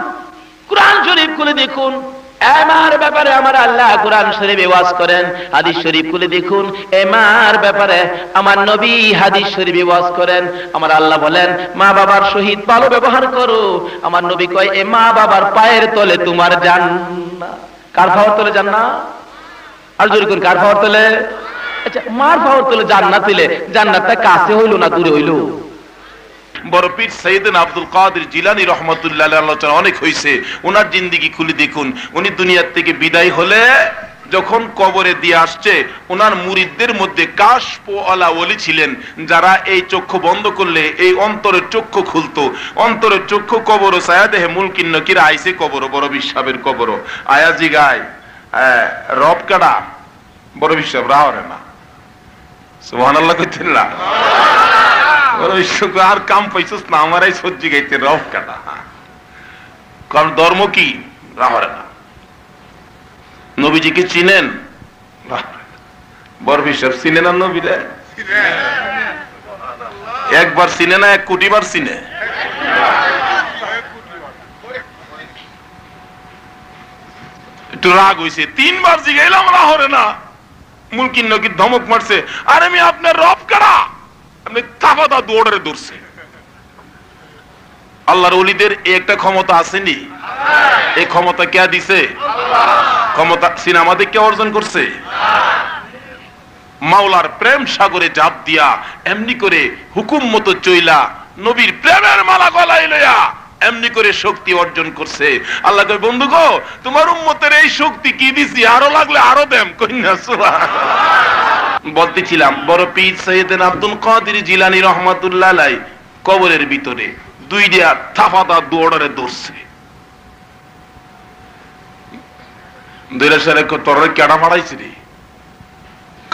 কোরআন শরীফ খুলে দেখুন, এমার ব্যাপারে আমার আল্লাহ কোরআন শরীফে ওয়াজ করেন, হাদিস শরীফ খুলে দেখুন। এমার ব্যাপারে আমার নবী হাদিস শরীফে ওয়াজ করেন। আমার আল্লাহ বলেন মা বাবার সহিত ভালো ব্যবহার করো। আমার নবী কয় এ মা বাবার পায়ের তলে তোমার জান্নাত। কার পায়ের তলে জান্নাত? আর জোরে করে কার পায়ের তলে? আচ্ছা, মার পায়ের তলে জান্নাত দিলে জান্নাতটা কাছে হইল না দূরে হইল? বড় পীর সাইয়েদনা আব্দুল কাদের জিলানী রহমাতুল্লাহ আলাইহি আলোচনা অনেক হয়েছে। ওনার জিন্দেগি খুলে দেখুন। উনি দুনিয়ার থেকে বিদায় হলে যখন কবরে দিয়ে আসছে, ওনার মুরিদদের মধ্যে কাশফওয়ালা ওলি ছিলেন, যারা এই চক্ষু বন্ধ করলে এই অন্তরের চক্ষু খুলতো। অন্তরের চক্ষু কবর সায়াদেহে মুলকিন নকির আইসে কবর, বড় বিশ্বাবের কবর আয়াজি গায় রব কাটা বড় বিশ্বাব রাহরে না। সুবহানাল্লাহ কইতেন না? আর কাম পাইছিস না আমার এই সহ্যি গাইতে রব কাটা। কারণ ধর্ম কি? রাহরে না। নবীজিকে চিনেন? বড় বিশ্বাব চিনে না নবীরে? একবার চিনে না 1 কোটি বার চিনে। একটু রাগ হইছে, 3 বার জিগাইলাম রাহরে না। মুলকিন নকির ধমক মারছে, আরে আমি আপনার রব কাটা, আপনি তাফাদা দৌড়ে দৌড়ছে। আল্লাহর ওলিদের একটা ক্ষমতা আসেনি? এই ক্ষমতা কে দিছে? ক্ষমতা সিনেমা দেখে অর্জন করছে? মাওলার প্রেম সাগরে জাপ দিয়া এমনি করে হুকুম মতো চইলা নবীর প্রেমের মালা গলায় লইয়া এমনি করে শক্তি অর্জন করছে। আল্লাহ কয় বন্ধু গো, তোমার উম্মতের এই শক্তি কি দিছি, আরো লাগলে আরো দেম। কইনা সুবহানাল্লাহ। বলতেছিলাম বড় পীর সাইয়েদনা আব্দুল কাদের জিলানী রহমাতুল্লাহ আলাইহি কবরের ভিতরে 2 দিয়া তাফাদা দৌড়ে দৌড়ছে। দুইরা সারে তোর কেডা ফাড়াইছে রে?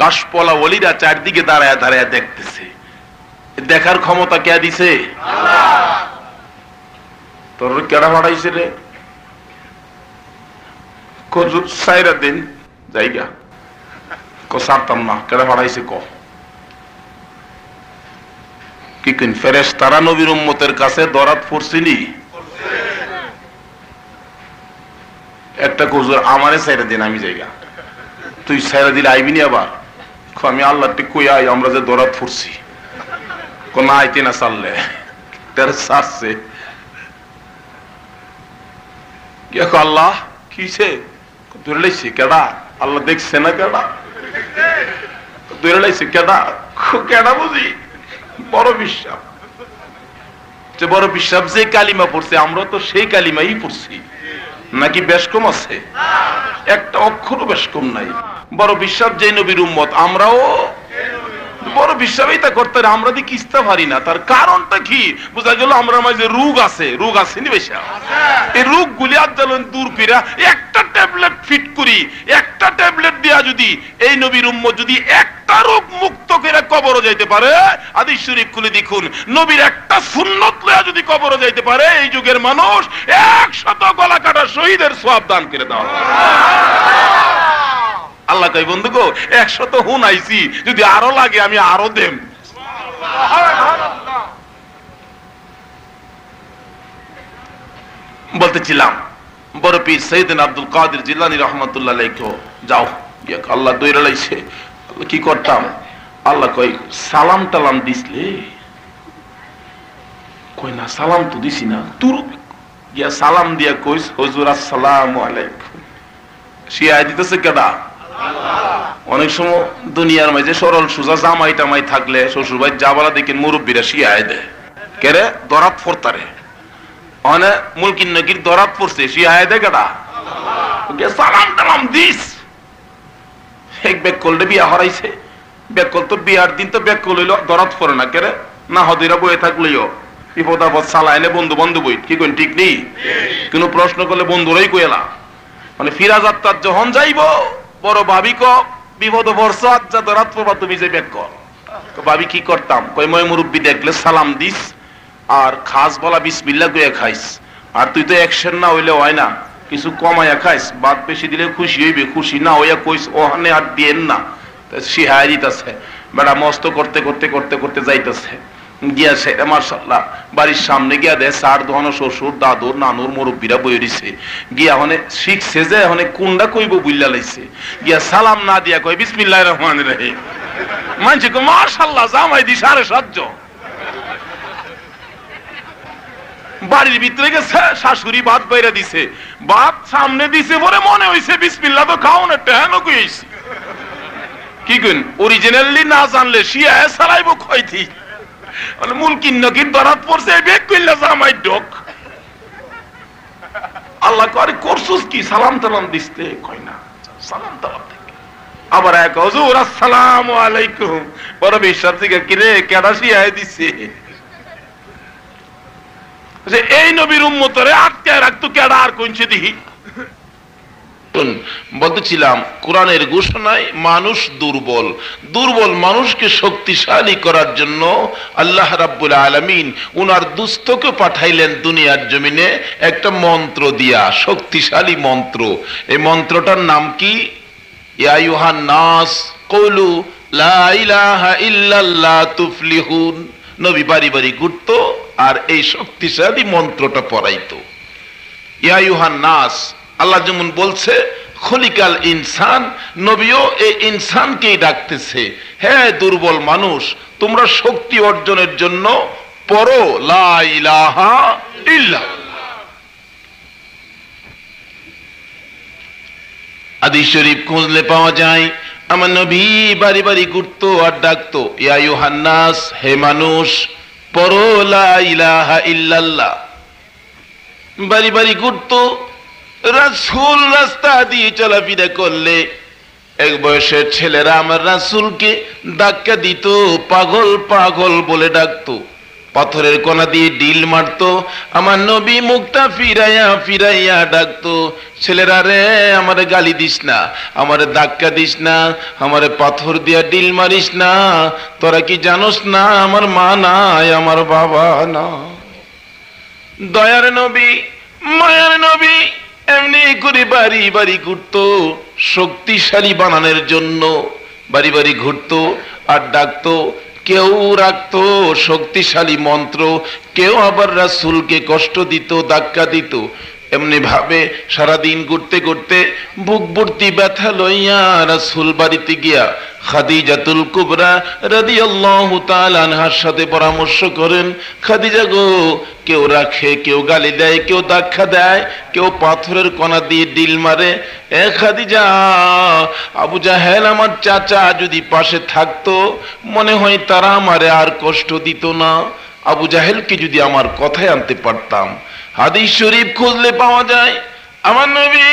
কাশপলা ওলিরা চারদিকে দাঁড়ায় দাঁড়ায় দেখতেছে। দেখার ক্ষমতা কে দিছে? আল্লাহ। তোর কেডা ফাড়াইছে রে? কজুর সাইরা দিন জায়গা কো সারতাম না, কেডা ফাড়াইছে ক। কি কিন ফেরেশতারা নবীর উম্মতের কাছে দরাত পড়ছিনি? একটা কজুর আমারে সাইরা দিন, আমি জায়গা। তুই সাইরা দিলে আইবি নি আবার? আমি আল্লাহ কই আই, আমরা যে দরাত পড়ছি। কোন আইতে না চাললে তার সারছে। আল্লাহ কিসে ধরে লাইছে? কেডা? আল্লাহ দেখছে না কেডা? ধরে লাইছে কেডা? কেডা বুঝি? বড় বিশ্বাস। যে বড় বিশ্বাস যে কালিমা পড়ছে, আমরা তো সেই কালিমাই পড়ছি। নাকি বেশ কম আছে? একটা অক্ষরও বেশ কম নাই। বড় বিশ্বাস যে নবীর উম্মত, আমরাও বড় বিশ্বাসই তা করতে, আমরা দি কিস্তা পারি না। তার কারণটা কি? বোঝা গেল আমরা মাঝে রোগ আছে। রোগ আছে নি বেশা? এই রোগ গুলি আদালন দূর ফিরা একটা ট্যাবলেট ফিট করি, একটা ট্যাবলেট দিয়া যদি এই নবীর উম্মত যদি একটা রোগ মুক্ত করে কবরে যাইতে পারে, হাদিস শরীফ খুলে দেখুন, নবীর একটা সুন্নত লয়া যদি কবরে যাইতে পারে, এই যুগের মানুষ 100 গলা কাটা শহীদের সওয়াব দান করে দাও। আল্লাহ কই বন্ধু গো, 100 তো হুন আইছি, যদি আরো লাগে আমি আরো দেম। বলতেছিলাম বড় পীর সাইয়েদনা আব্দুল কাদের জিলানী রহমাতুল্লাহ আলাইহি যাও, আল্লাহ দইরা লাইছে। কি করতাম? আল্লাহ কই সালাম টালাম দিসলে? কই না, সালাম তো দিছি না। তুর গিয়া সালাম দিয়া কইস হুজুর আসসালামু আলাইকুম। শিয়া দিতেছে কেডা? অনেক সময় দুনিয়ার মাঝে সরল সোজা জামাই টামাই থাকলে শ্বশুর ভাই যাবালা দেখেন মুরব্বীরা শিয়ায় দেয় কেরে দরাত ফোরতারে। অনে মুলকিন নকির দরাত পড়ছে, শিয়ায় দেয় কেডা? সালাম টালাম দিস। এক ব্যাগ করলে বিয়া হরাইছে, ব্যাগ কল তো বিয়ার দিন তো ব্যাগ করল দরাত পড়ে না কেরে? না হদিরা বয়ে থাকলেও বিপদ আপদ সালাইলে বন্ধু বন্ধু বই কি কোন ঠিক নেই। কিন্তু প্রশ্ন করলে বন্ধুরাই কইলা, মানে ফিরা যাত্রার যখন যাইব বড় ভাবি ক বিপদ পড়ছো, আচ্ছা দরাত পড়বা তুমি যে ব্যাগ কর। ভাবি কি করতাম? কই মই মুরব্বী দেখলে সালাম দিস আর খাস বলা বিসমিল্লাহ কইয়া খাইস। আর তুই তো অ্যাকশন না হইলে হয় না, কিছু কমাইয়া খাইস, বাদ বেশি দিলে খুশি হইবে, খুশি না হইয়া কইস ওখানে আর দিয়েন না। শিহায় দিতেছে বেড়া মস্ত করতে করতে করতে করতে যাইতেছে। গিয়া সেটা মার্শাল্লাহ বাড়ির সামনে গিয়া দেয় সার দোহানো শ্বশুর দাদুর নানুর মুরব্বীরা বই দিছে গিয়া হনে শিখছে যে হনে কোনটা কইব বুইল্লা লাইছে গিয়া সালাম না দিয়া কই বিসমিল্লাহির রহমানির রহিম মানছে কো মাশাআল্লাহ জামাই দি সারে সহ্য বাড়ির ভিতরে গেছে শাশুড়ি ভাত বাইরা দিছে ভাত সামনে দিছে পরে মনে হইছে বিসমিল্লাহ তো খাও না টেন কইছি কি কইন অরিজিনালি না জানলে শিয়া সালাইবো কইতি বলে মূল কিন্নকিন ধরাত পড়ছে বেগ কইলা জামাই ডক আল্লাহ করে করছস কি সালাম তালাম দিতে কই না সালাম তালাম আবার এক হুজুর আসসালামু আলাইকুম বড় বিশ্বাস থেকে কিরে কেডা শিয়া দিছে যে এই নবীর উম্মতরে আটকায় রাখতো কেডা আর কোনছে দিহি বলতেছিলাম কোরআনের ঘোষণায় মানুষ দুর্বল দুর্বল মানুষকে শক্তিশালী করার জন্য আল্লাহ রাব্বুল আলামিন উনার দুস্থকে পাঠাইলেন দুনিয়ার জমিনে একটা মন্ত্র দিয়া শক্তিশালী মন্ত্র এই মন্ত্রটার নাম কি ইয়া আইয়ুহান নাস কুলু লা ইলাহা ইল্লাল্লাহ তুফলিহুন নবী বাড়ি বাড়ি ঘুরতো আর এই শক্তিশালী মন্ত্রটা পড়াইতো ইয়া আইয়ুহান নাস আল্লাহ যেমন বলছে খলিকাল ইনসান নবীও এই ইনসানকেই ডাকতেছে হে দুর্বল মানুষ তোমরা শক্তি অর্জনের জন্য পড়ো লা ইলাহা ইল্লাল্লাহ হাদিস শরীফ খুঁজলে পাওয়া যায় আমার নবী বাড়ি বাড়ি ঘুরতো আর ডাকতো ইয়া আইয়ুহান নাস হে মানুষ পড়ো লা ইলাহা ইল্লাল্লাহ বাড়ি বাড়ি ঘুরতো রাসূল রাস্তা দিয়ে চলাফেরা করলে এক বয়সের ছেলেরা আমার রাসূলকে ধাক্কা দিত পাগল পাগল বলে ডাকতো পাথরের কোনা দিয়ে ডিল মারতো আমার নবী মুখটা ফিরাইয়া ফিরাইয়া ডাকতো ছেলেরা রে আমারে গালি দিস না আমারে ধাক্কা দিস না আমারে পাথর দিয়া ডিল মারিস না তোরা কি জানোস না আমার মা নাই আমার বাবা না দয়ার নবী মায়ার নবী এমনি করে বাড়ি বাড়ি ঘুরতো শক্তিশালী বানানোর জন্য বাড়ি বাড়ি ঘুরতো আর ডাকতো কেউ রাখতো শক্তিশালী মন্ত্র কেউ আবার রাসূলকে কষ্ট দিত ধাক্কা দিত এমনি ভাবে সারাদিন ঘুরতে ঘুরতে বুক ভর্তি ব্যথা লইয়া রাসূল বাড়িতে গিয়া খাদিজাতুল কুবরা রাদিয়াল্লাহু তাআলা আনহার সাথে পরামর্শ করেন খাদিজা গো কেউ রাখে কেউ গালি দেয় কেউ ধাক্কা দেয় কেউ পাথরের কোনা দিয়ে ডিল মারে এ খাদিজা আবু জাহেল আমার চাচা যদি পাশে থাকতো মনে হয় তারা আমারে আর কষ্ট দিত না আবু জাহেলকে যদি আমার কথায় আনতে পারতাম হাদিস শরীফ খুঁজলে পাওয়া যায় আমার নবী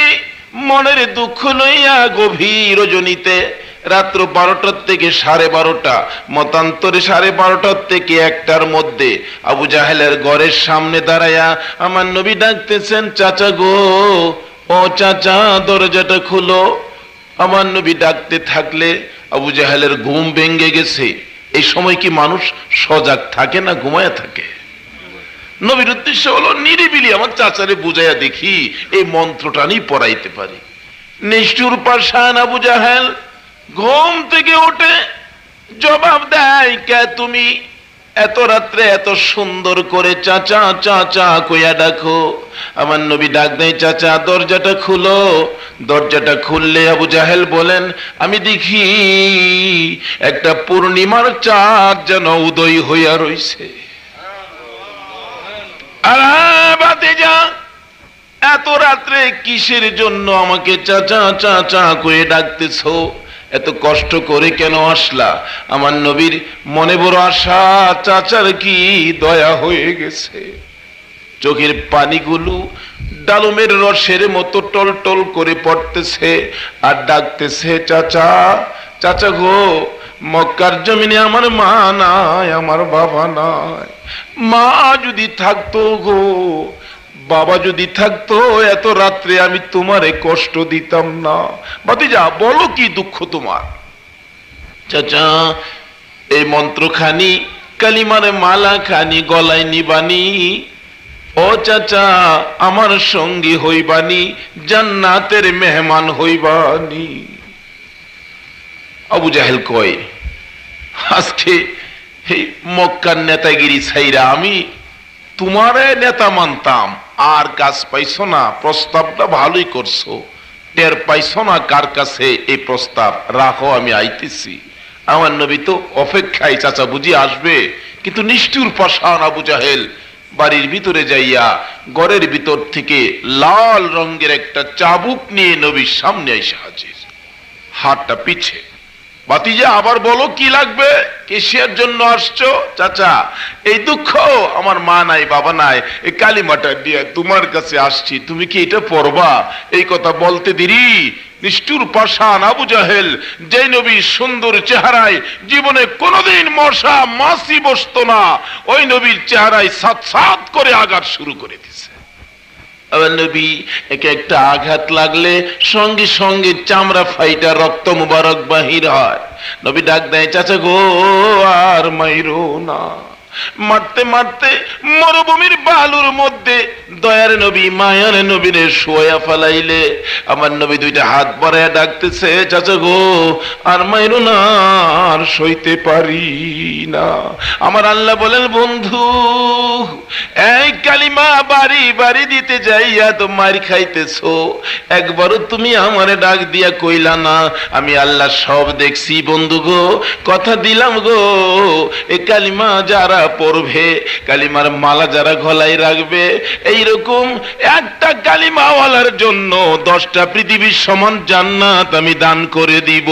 মনের দুঃখ লইয়া গভীর রজনীতে রাত্র 12টা থেকে 12:30 মতান্তরে 12:30 থেকে 1টার মধ্যে আবু জাহেলের ঘরের সামনে দাঁড়ায়া আমার নবী ডাকতেছেন চাচা গো ও চাচা দরজাটা খুলো আমার নবী ডাকতে থাকলে আবু জাহেলের ঘুম ভেঙে গেছে এই সময় কি মানুষ সজাগ থাকে না ঘুমায়া থাকে নবীর উদ্দেশ্য হলো নিরিবিলি আমার চাচারে বুঝাইয়া দেখি এই মন্ত্রটা নিয়ে পড়াইতে পারি নিষ্ঠুর পাষাণ আবু জাহেল ঘুম থেকে উঠে জবাব দেয় কে তুমি এত রাত্রে এত সুন্দর করে চাচা চাচা কইয়া ডাকো আমার নবী ডাক দেয় চাচা দরজাটা খুলো দরজাটা খুললে আবু জাহেল বলেন আমি দেখি একটা পূর্ণিমার চাঁদ যেন উদয় হইয়া রইছে এত রাত্রে কিসের জন্য আমাকে চাচা চাচা করে ডাকতেছো এত কষ্ট করে কেন আসলা আমার নবীর মনে বড় আশা চাচার কি দয়া হয়ে গেছে চোখের পানিগুলো ডালমের রসের মতো টলটল করে পড়তেছে আর ডাকতেছে চাচা চাচা গো মক্কার জমিনে আমার মা নাই আমার বাবা নাই মা যদি থাকতো গো বাবা যদি থাকতো এত রাত্রে আমি তোমারে কষ্ট দিতাম না ভাতিজা বলো কি দুঃখ তোমার চাচা এই মন্ত্রখানি কালিমার মালা খানি গলায় নিবানি ও চাচা আমার সঙ্গী হইবানি জান্নাতের মেহমান হইবানি আবু জাহেল কয় আজকে এই মক্কার নেতাগিরি ছাইরা আমি তোমারে নেতা মানতাম, আর কাজ পাইছো না, প্রস্তাবটা ভালোই করছো, টের পাইছো না কার কাছে এই প্রস্তাব, রাখো আমি আইতেছি। আমার নবী তো অপেক্ষায় চাচা বুঝি আসবে, কিন্তু নিষ্ঠুর পাষাণ আবু জাহেল বাড়ির ভিতরে যাইয়া ঘরের ভিতর থেকে লাল রঙের একটা চাবুক নিয়ে নবীর সামনে এসে হাজির, হাতটা পিছে। বাতিজা আবার বলো কি লাগবে, কেশিয়ার জন্য আসছো? চাচা এই দুঃখ, আমার মা নাই বাবা নাই, এই কালিমাটা দিয়ে তোমার কাছে আসছি, তুমি কি এটা পড়বা? এই কথা বলতে দেরি নিষ্ঠুর পাষাণ আবু জাহেল, যে নবীর সুন্দর চেহারায় জীবনে কোনোদিন মশা মাছি বসতো না, ওই নবীর চেহারায় সাত সাত করে আঘাত শুরু করে দিছে। আবার নবী একে একটা আঘাত লাগলে সঙ্গে সঙ্গে চামড়া ফাইটা রক্ত মুবারক বাহির হয়। নবী ডাক দেয়, চাচা গো আর মাইরো না। মারতে মারতে মরুভূমির বালুর মধ্যে দয়ার নবী মায়ার নবীরে শোয়া ফেলাইলে আমার নবী দুইটা হাত বাড়াইয়া ডাকতেছে, চাচা গো আর মাইরো না, আর সইতে পারি না। আমার আল্লাহ বলেন, বন্ধু এই কালিমা বাড়ি বাড়ি দিতে যাইয়া তো মার খাইতেছো, একবারও তুমি আমারে ডাক দিয়া কইলা না। আমি আল্লাহ সব দেখছি বন্ধু গো, কথা দিলাম গো, এ কালিমা যারা পড়বে, কালিমার মালা যারা গলায় রাখবে, এইরকম একটা কালিমাওয়ালার জন্য 10টা পৃথিবীর সমান জান্নাত আমি দান করে দিব।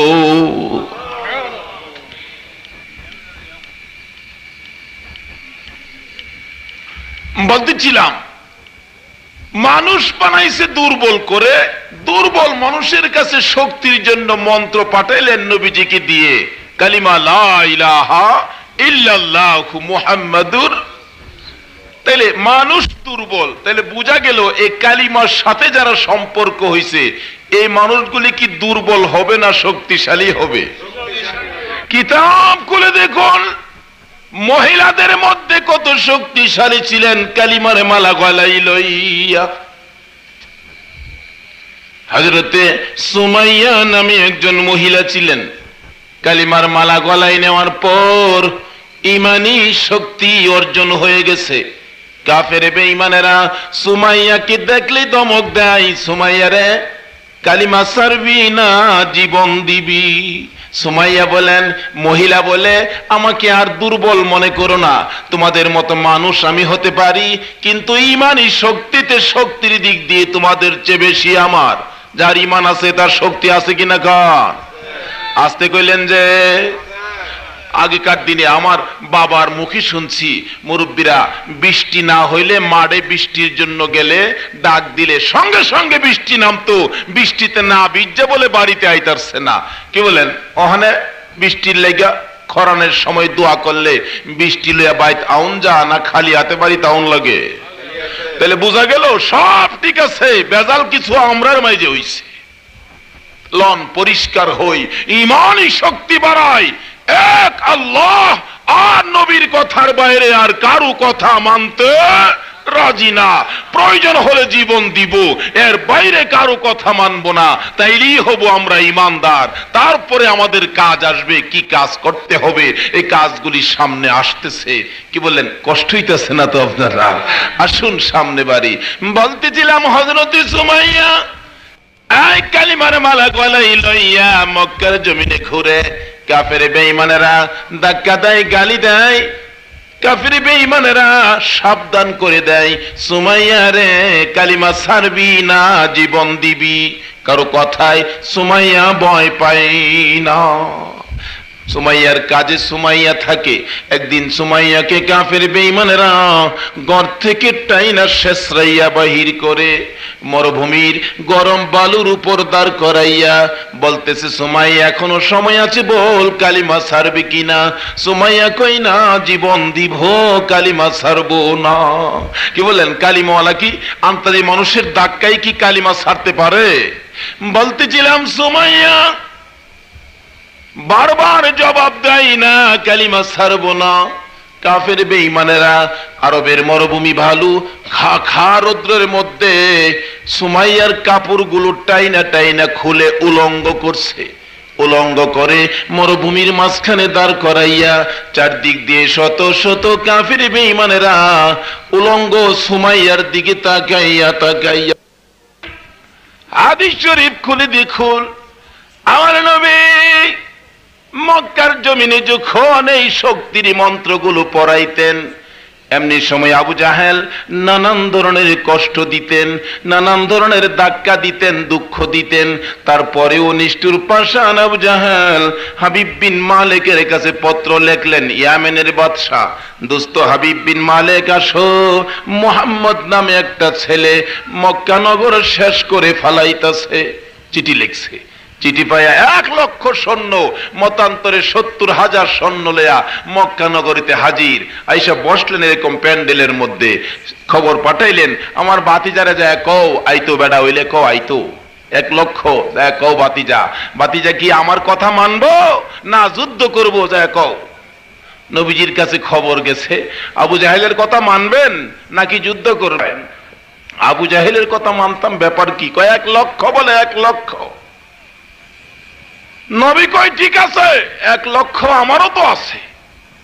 বলতেছিলাম মানুষ বানাইছে দুর্বল করে, দুর্বল মানুষের কাছে শক্তির জন্য মন্ত্র পাঠাইলেন নবীজিকে দিয়ে, কালিমা লা ইলাহা ইল্লাল্লাহু মুহাম্মাদুর। তাইলে মানুষ দুর্বল, তাইলে বোঝা গেল এই কালিমার সাথে যারা সম্পর্ক হইছে এই মানুষগুলি কি দুর্বল হবে না শক্তিশালী হবে? কিতাব খুলে দেখুন মহিলাদের মধ্যে কত শক্তিশালী ছিলেন কালিমার মালা গলায় লইয়া। হযরতে সুমাইয়া নামে একজন মহিলা ছিলেন, কালিমার মালা গলায় নেওয়ার পর ইমানি শক্তি অর্জন হয়ে গেছে। কাফের বেঈমানেরা সুমাইয়াকে দেখলে ধমক দেয়, সুমাইয়ারে কালিমা ছাড়বি না জীবন দিবি। সুমাইয়া বলেন, মহিলা বলে, আমাকে আর দুর্বল মনে করো না, তোমাদের মতো মানুষ আমি হতে পারি, কিন্তু ইমানি শক্তিতে শক্তির দিক দিয়ে তোমাদের চেয়ে বেশি আমার। যার ইমান আছে তার শক্তি আছে কিনা কান আসতে কইলেন যে। আগেকার দিনে আমার বাবার মুখে শুনছি মুরব্বীরা বৃষ্টি না হইলে মাঠে বৃষ্টির জন্য গেলে ডাক দিলে সঙ্গে সঙ্গে বৃষ্টি নামতো, বৃষ্টিতে না ভিজে বলে বাড়িতে আইতারছে না। কি বলেন, ওখানে বৃষ্টির লেগা খরানের সময় দোয়া করলে বৃষ্টি লইয়া বাইত আউন যা না খালি হাতে বাড়িতে আউন লাগে? তাহলে বোঝা গেল সব ঠিক আছে, বেজাল কিছু আমরার মাঝে হইছে। লন পরিষ্কার হই, ইমানি শক্তি বাড়াই, এক আল্লাহ আর নবীর কথার বাইরে আর কারো কথা মানতে রাজি না। প্রয়োজন হলে জীবন দিব, এর বাইরে কারো কথা মানব না, তাইলেই হব আমরা ইমানদার। তারপরে আমাদের কাজ আসবে, কি কাজ করতে হবে এই কাজগুলি সামনে আসতেছে। কি বললেন, কষ্ট হইতেছে না তো আপনারা? আসুন সামনে বাড়ি। বলতেছিলাম হযরতে সুমাইয়া এই কালিমার মালা গলায় লইয়া মক্কার জমিনে ঘুরে কাফের বেঈমানেরা ধাক্কা দেয়, গালি দেয়, কাফের বেঈমানেরা সাবধান করে দেয়, সুমাইয়া রে কালিমা ছাড়বি না জীবন দিবি। কারো কথায় সুমাইয়া ভয় পায় না। সুমাইয়ার কাজে সুমাইয়া থাকে। একদিন সুমাইয়াকে কাফের বেঈমানেরা ঘর থেকে টাইনা শেষরাইয়া বাহির করে মরুভূমির গরম বালুর উপর দাঁড় করাইয়া বলতেছে, সুমাইয়া এখনো সময় আছে, বল কালিমা ছাড়বে কিনা? সুমাইয়া কই না, জীবন দিব, কালিমা ছাড়বো না। কি বলেন, কালিমাওয়ালা কি আন্তাজি মানুষের ধাক্কায় কি কালিমা ছাড়তে পারে? বলতেছিলাম সুমাইয়া বারবার জবাব দেয় না, কালিমা ছাড়বো না। কাফের বেঈমানেরা আরবের মরুভূমি ভালু খা খা রৌদ্রের মধ্যে সুমাইয়ার কাপড়গুলো টাইনা টাইনা খুলে উলঙ্গ করছে। উলঙ্গ করে মরুভূমির মাঝখানে দাঁড় করাইয়া চারদিক দিয়ে শত শত কাফির বেঈমানেরা উলঙ্গ সুমাইয়ার দিকে তাকাইয়া তাকাইয়া। হাদিস শরীফ খুলে দেখুন, আমার নবী মক্কার জমিনে যখন এই শক্তির মন্ত্রগুলো পড়াইতেন, এমনি সময় আবু জাহেল নানান ধরনের কষ্ট দিতেন, নানান ধরনের ধাক্কা দিতেন, দুঃখ দিতেন। তারপরেও নিষ্ঠুর পাষাণ আবু জাহেল হাবিব বিন মালিকের কাছে পত্র লিখলেন, ইয়ামেনের বাদশা, দোস্ত হাবিব বিন মালিক আসো, মুহাম্মদ নামে একটা ছেলে মক্কা নগর শেষ করে ফালাইতাছে। চিঠি লিখছে, চিঠি পাইয়া 1 লক্ষ সৈন্য, মতান্তরে 70,000 সৈন্য লইয়া মক্কা নগরীতে হাজির। আইসা বসলেন এরকম প্যান্ডেলের মধ্যে, খবর পাঠাইলেন, আমার বাতিজারে যায় কও আইতো, বেড়া হইলে কও আইতো। 1 লক্ষ যায় কও বাতিজা, বাতিজা কি আমার কথা মানবো না যুদ্ধ করবো, যায় কও। নবীজির কাছে খবর গেছে, আবু জাহেলের কথা মানবেন নাকি যুদ্ধ করবেন? আবু জাহেলের কথা মানতাম, ব্যাপার কি? কয় 1 লক্ষ বলে 1 লক্ষ। নবী কয় ঠিক আছে, 1 লক্ষ আমারও তো আছে।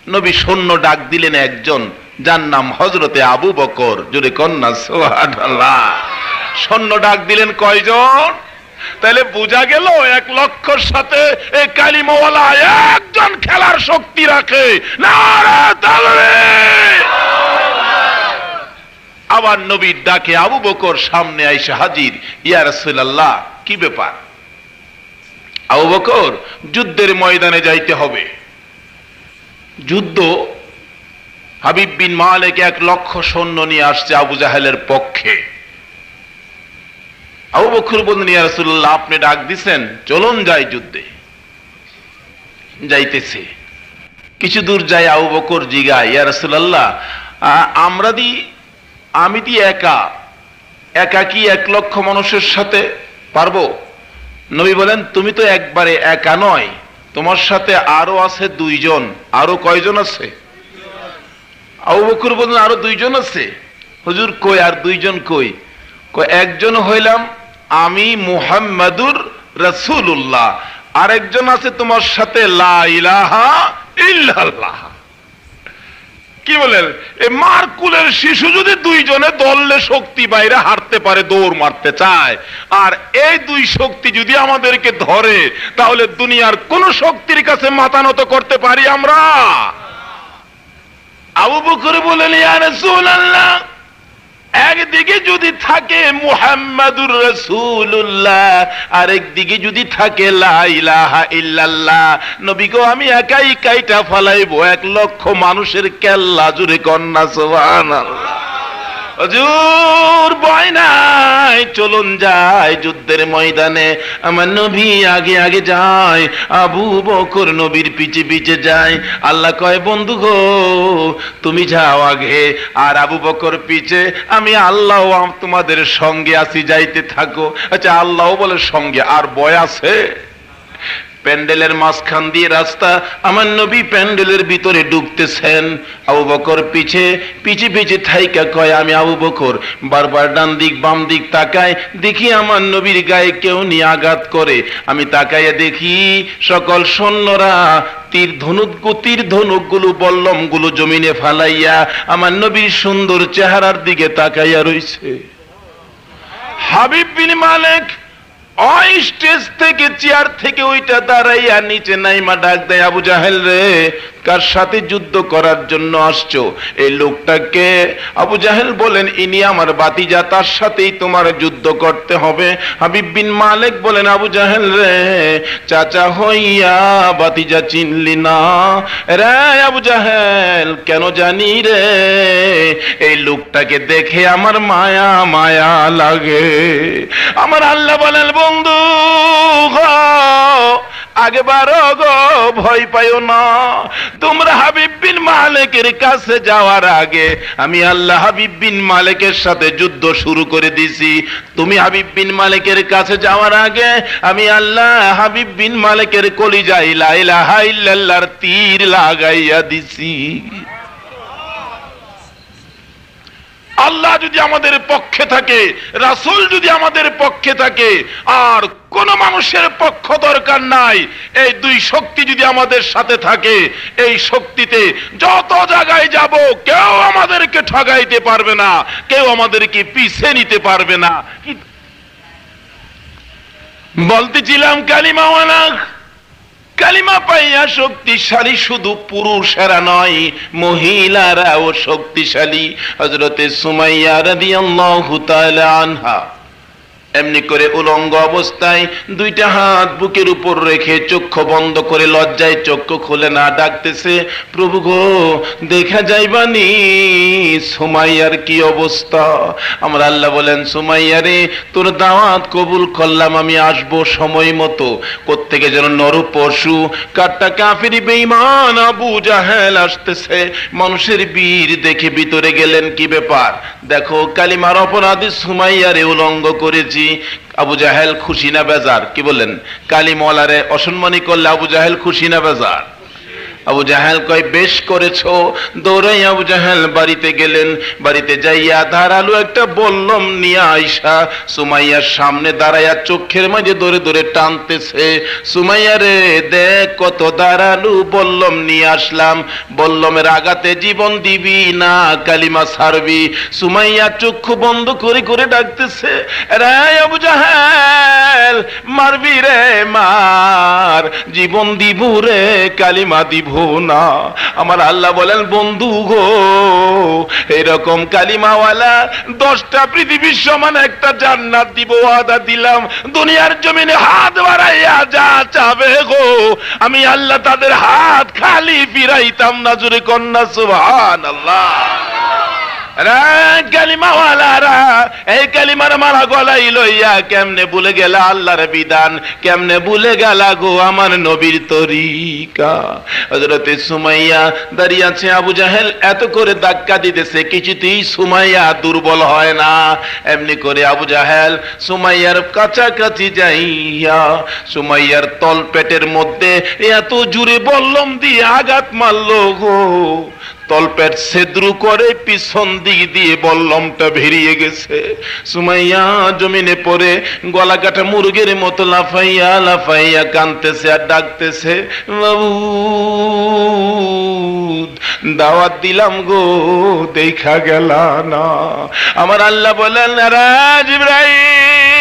নবী সৈন্য ডাক দিলেন একজন, যার নাম হযরতে আবু বকর। জোরে কন্যা সুবহানাল্লাহ। সৈন্য ডাক দিলেন কয়জন? তাহলে বোঝা গেল 1 লক্ষর সাথে এই কালিমাওয়ালা একজন খেলার শক্তি রাখে। নারে তাকবীর। আবার নবীর ডাকে আবু বকর সামনে আইসা হাজির। ইয়া রাসূলুল্লাহ, কি ব্যাপার? আবু বকর, যুদ্ধের ময়দানে যাইতে হবে। যুদ্ধ? হাবিব বিন মালিক 1 লক্ষ সৈন্য নিয়ে আসছে আবু জাহেলের পক্ষে। আবু বকর বললেন, ইয়া রাসূলুল্লাহ, আপনি ডাক দিছেন, চলুন যাই যুদ্ধে। যাইতেছে, কিছু দূর যাই আবু বকর জিগায়, ইয়া রাসূলুল্লাহ, আমি একা কি 1 লক্ষ মানুষের সাথে পারবো? নবী বলেন, তুমি তো একবারে একা নয়, তোমার সাথে আরো আছে 2 জন। আরো কয়জন আছে? আবু বকর বলেন, আরো 2 জন আছে। হুজুর কই? আর 2 জন কই? কই, একজন হইলাম আমি মুহাম্মাদুর রাসূলুল্লাহ, আর একজন আছে তোমার সাথে লা ইলাহা ইল্লাল্লাহ। কি বলেন? এই মারকুলের শিশু যদি 2 জনে দললে শক্তি বাইরে হারতে পারে, দৌড় মারতে চায়, আর এই 2 শক্তি যদি আমাদেরকে ধরে, তাহলে দুনিয়ার কোন শক্তির কাছে মাথা নত করতে পারি আমরা? আবু বকর বলেন, ইয়া রাসূলুল্লাহ, একদিকে যদি থাকে মুহাম্মাদুর রাসূলুল্লাহ, আর একদিকে যদি থাকে লা ইলাহা ইল্লাল্লাহ, নবী গো, আমি একাই কাইটা ফলাইবো 1 লক্ষ মানুষের কেল্লা। জুরে কন্যা সুবহানাল্লাহ। হুজুর ভয় নাই, চলুন যাই যুদ্ধের ময়দানে। আমার নবী আগে আগে যায়, আবু বকর নবীর পিছে পিছে যায়। আল্লাহ কয়, বন্ধু গো, তুমি যাও আগে, আর আবু বকর পিছে, আমি আল্লাহ তোমাদের সঙ্গে আছি, যাইতে থাকো। আচ্ছা, আল্লাহ বলে সঙ্গে, আর ভয় আছে? প্যান্ডেলের মাঝখান দিয়ে রাস্তা, আমার নবী প্যান্ডেলের ভিতরে ঢুকতেছেন। আবু বকর পিছে পিছে পিছে থাইকা কয়, আমি আবু বকর বারবার ডান দিক বাম দিক তাকায়, দেখি আমার নবীর গায়ে কেউ নিয়ে আঘাত করে। আমি তাকাইয়া দেখি সকল সৈন্যরা তীর ধনুকগুলো বল্লমগুলো জমিনে ফালাইয়া আমার নবীর সুন্দর চেহারার দিকে তাকাইয়া রইছে। হাবিব বিন মালিক ওই স্টেজ থেকে, চেয়ার থেকে ওইটা দাঁড়াইয়া নিচে নাইমা ডাক দেয়, আবু জাহেল রে, কার সাথে যুদ্ধ করার জন্য আসছো? এই লোকটাকে? আবু জাহেল বলেন, ইনি আমার বাতিজা, তার সাথেই তোমার যুদ্ধ করতে হবে। হাবিব বিন মালিক বলেন, আবু জাহেল রে, চাচা হইয়া বাতিজা চিনলি না রে? আবু জাহেল, কেন জানি রে, এই লোকটাকে দেখে আমার মায়া মায়া লাগে। আমার আল্লাহ বলেন, বন্ধু আগে বারো গো, ভয় পাইও না। তোমরা হাবিব বিন মালিকের কাছে যাওয়ার আগে আমি আল্লাহ হাবিব বিন মালিকের সাথে যুদ্ধ শুরু করে দিছি। তুমি হাবিব বিন মালিকের কাছে যাওয়ার আগে আমি আল্লাহ হাবিব বিন মালিকের কলিজায় লা ইলাহা ইল্লাল্লাহর তীর লাগাইয়া দিছি। আল্লাহ যদি আমাদের পক্ষে থাকে, রাসূল যদি আমাদের পক্ষে থাকে, আর কোন মানুষের পক্ষ দরকার নাই। এই দুই শক্তি যদি আমাদের সাথে থাকে, এই শক্তিতে যত জায়গায় যাব কেউ আমাদেরকে ঠগাইতে পারবে না, কেউ আমাদেরকে পিছে নিতে পারবে না। বলতেছিলাম কালিমাওয়ালা, কালিমা পাইয়া শক্তিশালী শুধু পুরুষেরা নয়, মহিলারাও শক্তিশালী। হযরতে সুমাইয়া রাদিয়াল্লাহু তাআলা আনহা এমনি করে উলঙ্গ অবস্থায় দুইটা হাত বুকের উপর রেখে চক্ষু বন্ধ করে, লজ্জায় চক্ষু খুলে না, ডাকতেছে, প্রভু গো দেখা যাইবানি সুমাইয়ার কি অবস্থা। আমার আল্লাহ বলেন, সুমাইয়া রে তোর দাওয়াত কবুল করলাম, আমি আসবো সময় মতো। কোত্থেকে যেন নর পশু কাট্টা কাফিরি বেঈমান আবু জাহেল আসতেছে, মানুষের বীর দেখে ভিতরে গেলেন। কি ব্যাপার? দেখো কালিমার অপরাধী সুমাইয়ারে উলঙ্গ করেছি। আবু জাহেল খুশি না বেজার? কি বলেন? কালিমওয়ালারে অসম্মানী করলে আবু জাহেল খুশি না বেজার? আবু জাহেল কয় বেশ করেছো। দৌড়াই আবু জাহেল বাড়িতে গেলেন। বাড়িতে যাইয়া ধারালো একটা বল্লম নিয়ে আইসা সুমাইয়ার সামনে দাঁড়াইয়া চোখের মাঝে ধরে ধরে টানতেছে, সুমাইয়া রে দেখ কত ধারালো বল্লম নিয়ে আসলাম, বল্লমের আঘাতে জীবন দিবি না কালিমা ছাড়বি? সুমাইয়া চক্ষু বন্ধ করে করে ডাকতেছে, রে আবু জাহেল মারবি রে মার, জীবন দিব রে কালিমা দিব না। আমার আল্লাহ বলেন, বন্ধু গো এরকম কালিমাওয়ালা 10টা পৃথিবীর সমান একটা জান্নাত দিব, ওয়াদা দিলাম। দুনিয়ার জমিনে হাত বাড়াইয়া যা চাবে গো, আমি আল্লাহ তাদের হাত খালি ফিরাইতাম না। জোরে কন্যা সুবহানাল্লাহ। কালিমাওয়ালারা এই কালিমার মালা গলায় লইয়া কেমনে ভুলে গেলা আল্লাহর বিধান, কেমনে ভুলে গেলা গো আমার নবীর তরিকা। হযরতে সুমাইয়া দাঁড়িয়ে আছে, আবু জাহেল এত করে ধাক্কা দিতেছে, কিছুতেই সুমাইয়া দুর্বল হয় না। এমনি করে আবু জাহেল সুমাইয়ার কাছাকাছি যাইয়া সুমাইয়ার তল পেটের মধ্যে এত জুড়ে বল্লম দিয়ে আঘাত মারলো গো, তলপেট ছেদ্রু করে পিছন দিক দিয়ে বল্লমটা বেরিয়ে গেছে। সুমাইয়া জমিনে পড়ে গলা কাটা মুরগির মতো লাফাইয়া লাফাইয়া কাঁদতেছে আর ডাকতেছে, বাবু দাওয়াত দিলাম গো দেখা গেল না। আমার আল্লাহ বলেন, জিবরাইল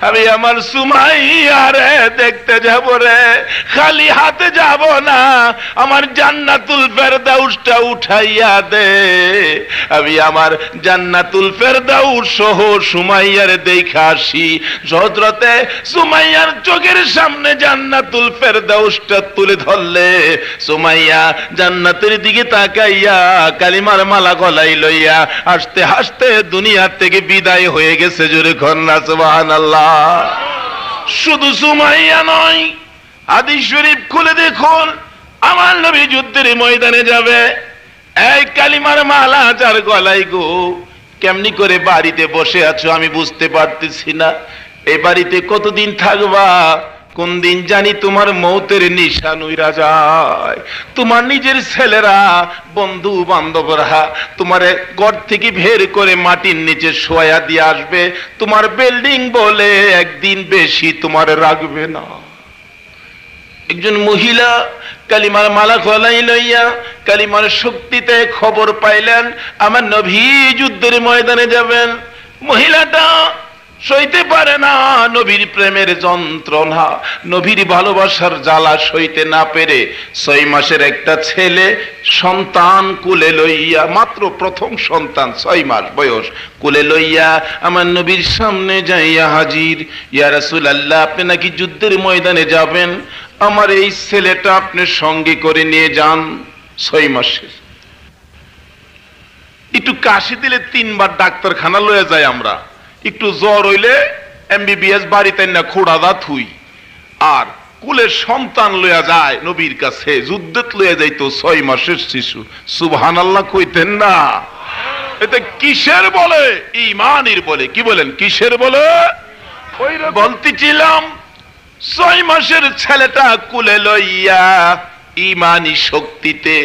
আমি আমার সুমাইয়ারে দেখতে যাব রে, খালি হাতে যাব না, আমার জান্নাতুল ফেরদাউসটা উঠাইয়া দে। আমি আমার জান্নাতুল ফেরদাউস সহ সুমাইয়ারে দেখা আসি। হযরতে সুমাইয়ার চোখের সামনে জান্নাতুল ফেরদাউসটা তুলে ধরলে সুমাইয়া জান্নাতের দিকে তাকাইয়া কালিমার মালা গলায় লইয়া হাসতে হাসতে দুনিয়া থেকে বিদায় হয়ে গেছে। জোরে কন্যা সুবহানাল্লাহ। শুধু সুমাইয়া নয়, হাদিস শরীফ খুলে দেখুন, আমার নবী যুদ্ধের ময়দানে যাবে, এই কালিমার মালা যার গলায় গো। কেমনি করে বাড়িতে বসে আছো আমি বুঝতে পারতেছি না। এই বাড়িতে কতদিন থাকবা? কোন দিন জানি তোমার মৌতের নিশান উইরা যায়। তোমার নিজের ছেলেরা বন্ধু বান্ধবরা তোমারে ঘর থেকে বের করে মাটির নিচে শোয়া দিয়ে আসবে। তোমার বিল্ডিং বলে একদিন বেশি তোমার রাখবে না। একজন মহিলা কালিমার মালা গলায় লইয়া কালিমার শক্তিতে খবর পাইলেন আমার নবী যুদ্ধের ময়দানে যাবেন। মহিলাটা সইতে পারে না নবীর প্রেমের যন্ত্রণা, নবীর ভালোবাসার জ্বালা সইতে না পেরে 6 মাসের একটা ছেলে সন্তান কুলে লইয়া, মাত্র প্রথম সন্তান 6 মাস বয়স, কুলে লইয়া আমার নবীর সামনে যাইয়া হাজির। ইয়া রাসূলুল্লাহ, আপনি নাকি যুদ্ধের ময়দানে যাবেন, আমার এই ছেলেটা আপনি সঙ্গে করে নিয়ে যান। 6 মাসের। একটু কাশি দিলে 3 বার ডাক্তারখানা লয়ে যায় আমরা, একটু জ্বর হইলে এমবিবিএস বাড়িতে না খোড়াদা থুই, আর কুলের সন্তান লইয়া যায় নবীর কাছে, যুদ্ধত লইয়া যাইতো 6 মাসের শিশু। সুবহানাল্লাহ কইতেন না? এতে কিসের বলে? ঈমানের বলে। কি বলেন? কিসের বলে? বলতেছিলাম 6 মাসের ছেলেটা কুলে লইয়া ঈমানি শক্তিতে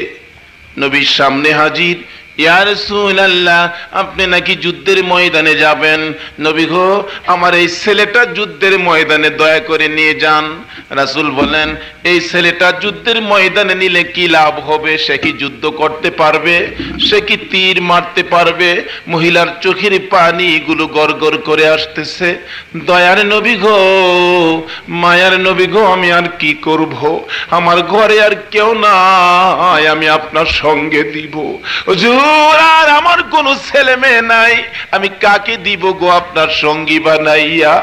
নবীর সামনে হাজির। ইয়া রাসূলুল্লাহ, আপনি নাকি যুদ্ধের ময়দানে যাবেন। নবী গো, আমার এই ছেলেটা যুদ্ধের ময়দানে দয়া করে নিয়ে যান। রাসূল বলেন, এই ছেলেটা যুদ্ধের ময়দানে নিলে কি লাভ হবে? সে কি যুদ্ধ করতে পারবে? সে কি তীর মারতে পারবে? মহিলার চোখের পানিগুলো গড়গড় করে আসতেছে। দয়ার নবী গো, মায়ার নবী গো, আমি আর কি করব? আমার ঘরে আর কেউ নাই, আমি আপনার সঙ্গে দিব। হুজুর, আর আমার কোনো ছেলে মেয়ে নাই, আমি কাকে দিব গো আপনার সঙ্গী বানাইয়া?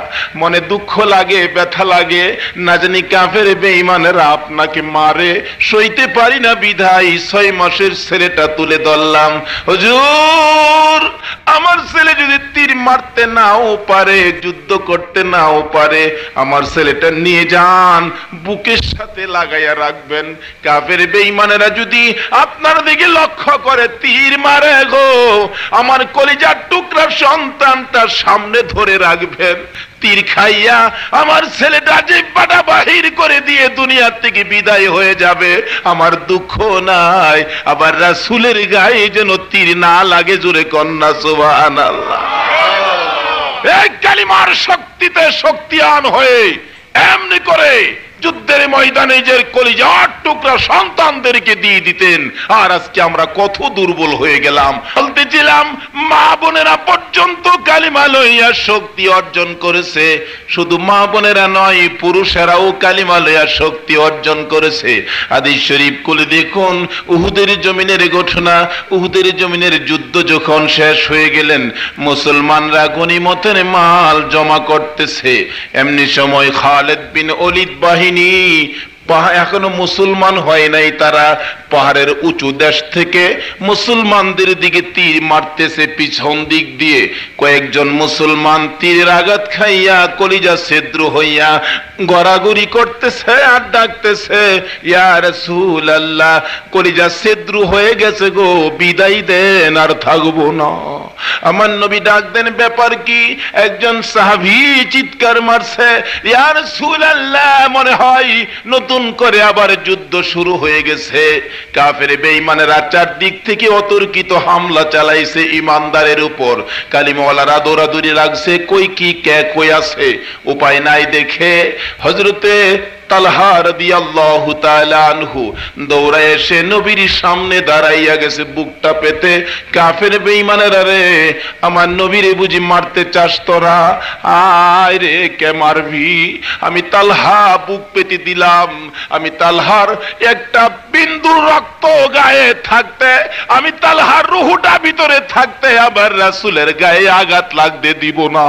মনে দুঃখ লাগে, ব্যথা লাগে, না জানি কাফের বেঈমানেরা আপনাকে মারে, সইতে পারি না বিধায় 6 মাসের ছেলেটা তুলে ধরলাম। হুজুর, আমার ছেলে যদি তীর মারতে নাও পারে, যুদ্ধ করতে নাও পারে, আমার ছেলেটা নিয়ে যান, বুকের সাথে লাগাইয়া রাখবেন। কাফের বেঈমানেরা যদি আপনার দিকে লক্ষ্য করে তীর মারে গো, আমার কলিজার টুকরা সন্তানটা সামনে ধরে রাখবেন। তীর খাইয়া আমার ছেলেটা জিহ্বাটা বাহির করে দিয়ে দুনিয়া থেকে বিদায় হয়ে যাবে, আমার দুঃখ নাই। আবার রাসূলের গায়ে যেন তীর না লাগে, জোরে কন্যা সুবহানাল্লাহ। এই কালিমার শক্তিতে শক্তিয়ান হয়ে এমনি করে যুদ্ধের ময়দানে যে কলিজার টুকরা সন্তানদেরকে দিয়ে দিতেন। আর আজকে আমরা কত দুর্বল হয়ে গেলাম। বলতেছিলাম, মা বোনেরা পর্যন্ত কালিমা লইয়া শক্তি অর্জন করেছে। শুধু মা বোনেরা নয়, পুরুষেরাও কালিমা লইয়া শক্তি অর্জন করেছে। হাদিস শরীফ খুলে দেখুন, উহুদের জমিনের ঘটনা। উহুদের জমিনের যুদ্ধ যখন শেষ হয়ে গেলেন, মুসলমানরা গনিমতের মাল জমা করতেছে। এমনি সময় খালিদ বিন ওলীদ বাহিনী, এখনো মুসলমান হয় নাই, তারা পাহাড়ের উঁচু দেশ থেকে মুসলমানদের দিকে তীর মারতেছে পিছন দিক দিয়ে। কয়েকজন মুসলমান তীরের আঘাত খাইয়া কলিজা ছিদ্র হইয়া গড়াগড়ি করতেছে আর ডাকতেছে, ইয়া রাসূলুল্লাহ, কলিজা ছিদ্র হয়ে গেছে গো, বিদায় দেন, আর থাকবো না। আমার নবী ডাক দেন, ব্যাপার কি? একজন সাহাবী চিৎকার মারছে, ইয়া রাসূলুল্লাহ, মনে হয় নতুন করে আবার যুদ্ধ শুরু হয়ে গেছে। কাফের বেঈমানেরা চারদিক থেকে অতর্কিত হামলা চালাইছে ইমানদারের উপর। কালিমাওয়ালারা দৌড়াদৌড়ি লাগছে, কই কি কে কই আছে, উপায় নাই দেখে হযরতে তালহা রাদিয়াল্লাহু তাআলা আনহু দৌড়ায় এসে নবীর সামনে দাঁড়াইয়া গেছে বুকটা পেতে। কাফের বেঈমানেরা, রে আমার নবীরে বুঝি মারতে চাস তোরা? আয় রে, কে মারবি? আমি তালহা বুক পেতে দিলাম। আমি তালহার একটা বিন্দু রক্ত গায়ে থাকতে, আমি তালহার রুহুটা ভিতরে থাকতে আবার রাসূলের গায়ে আঘাত লাগতে দিব না।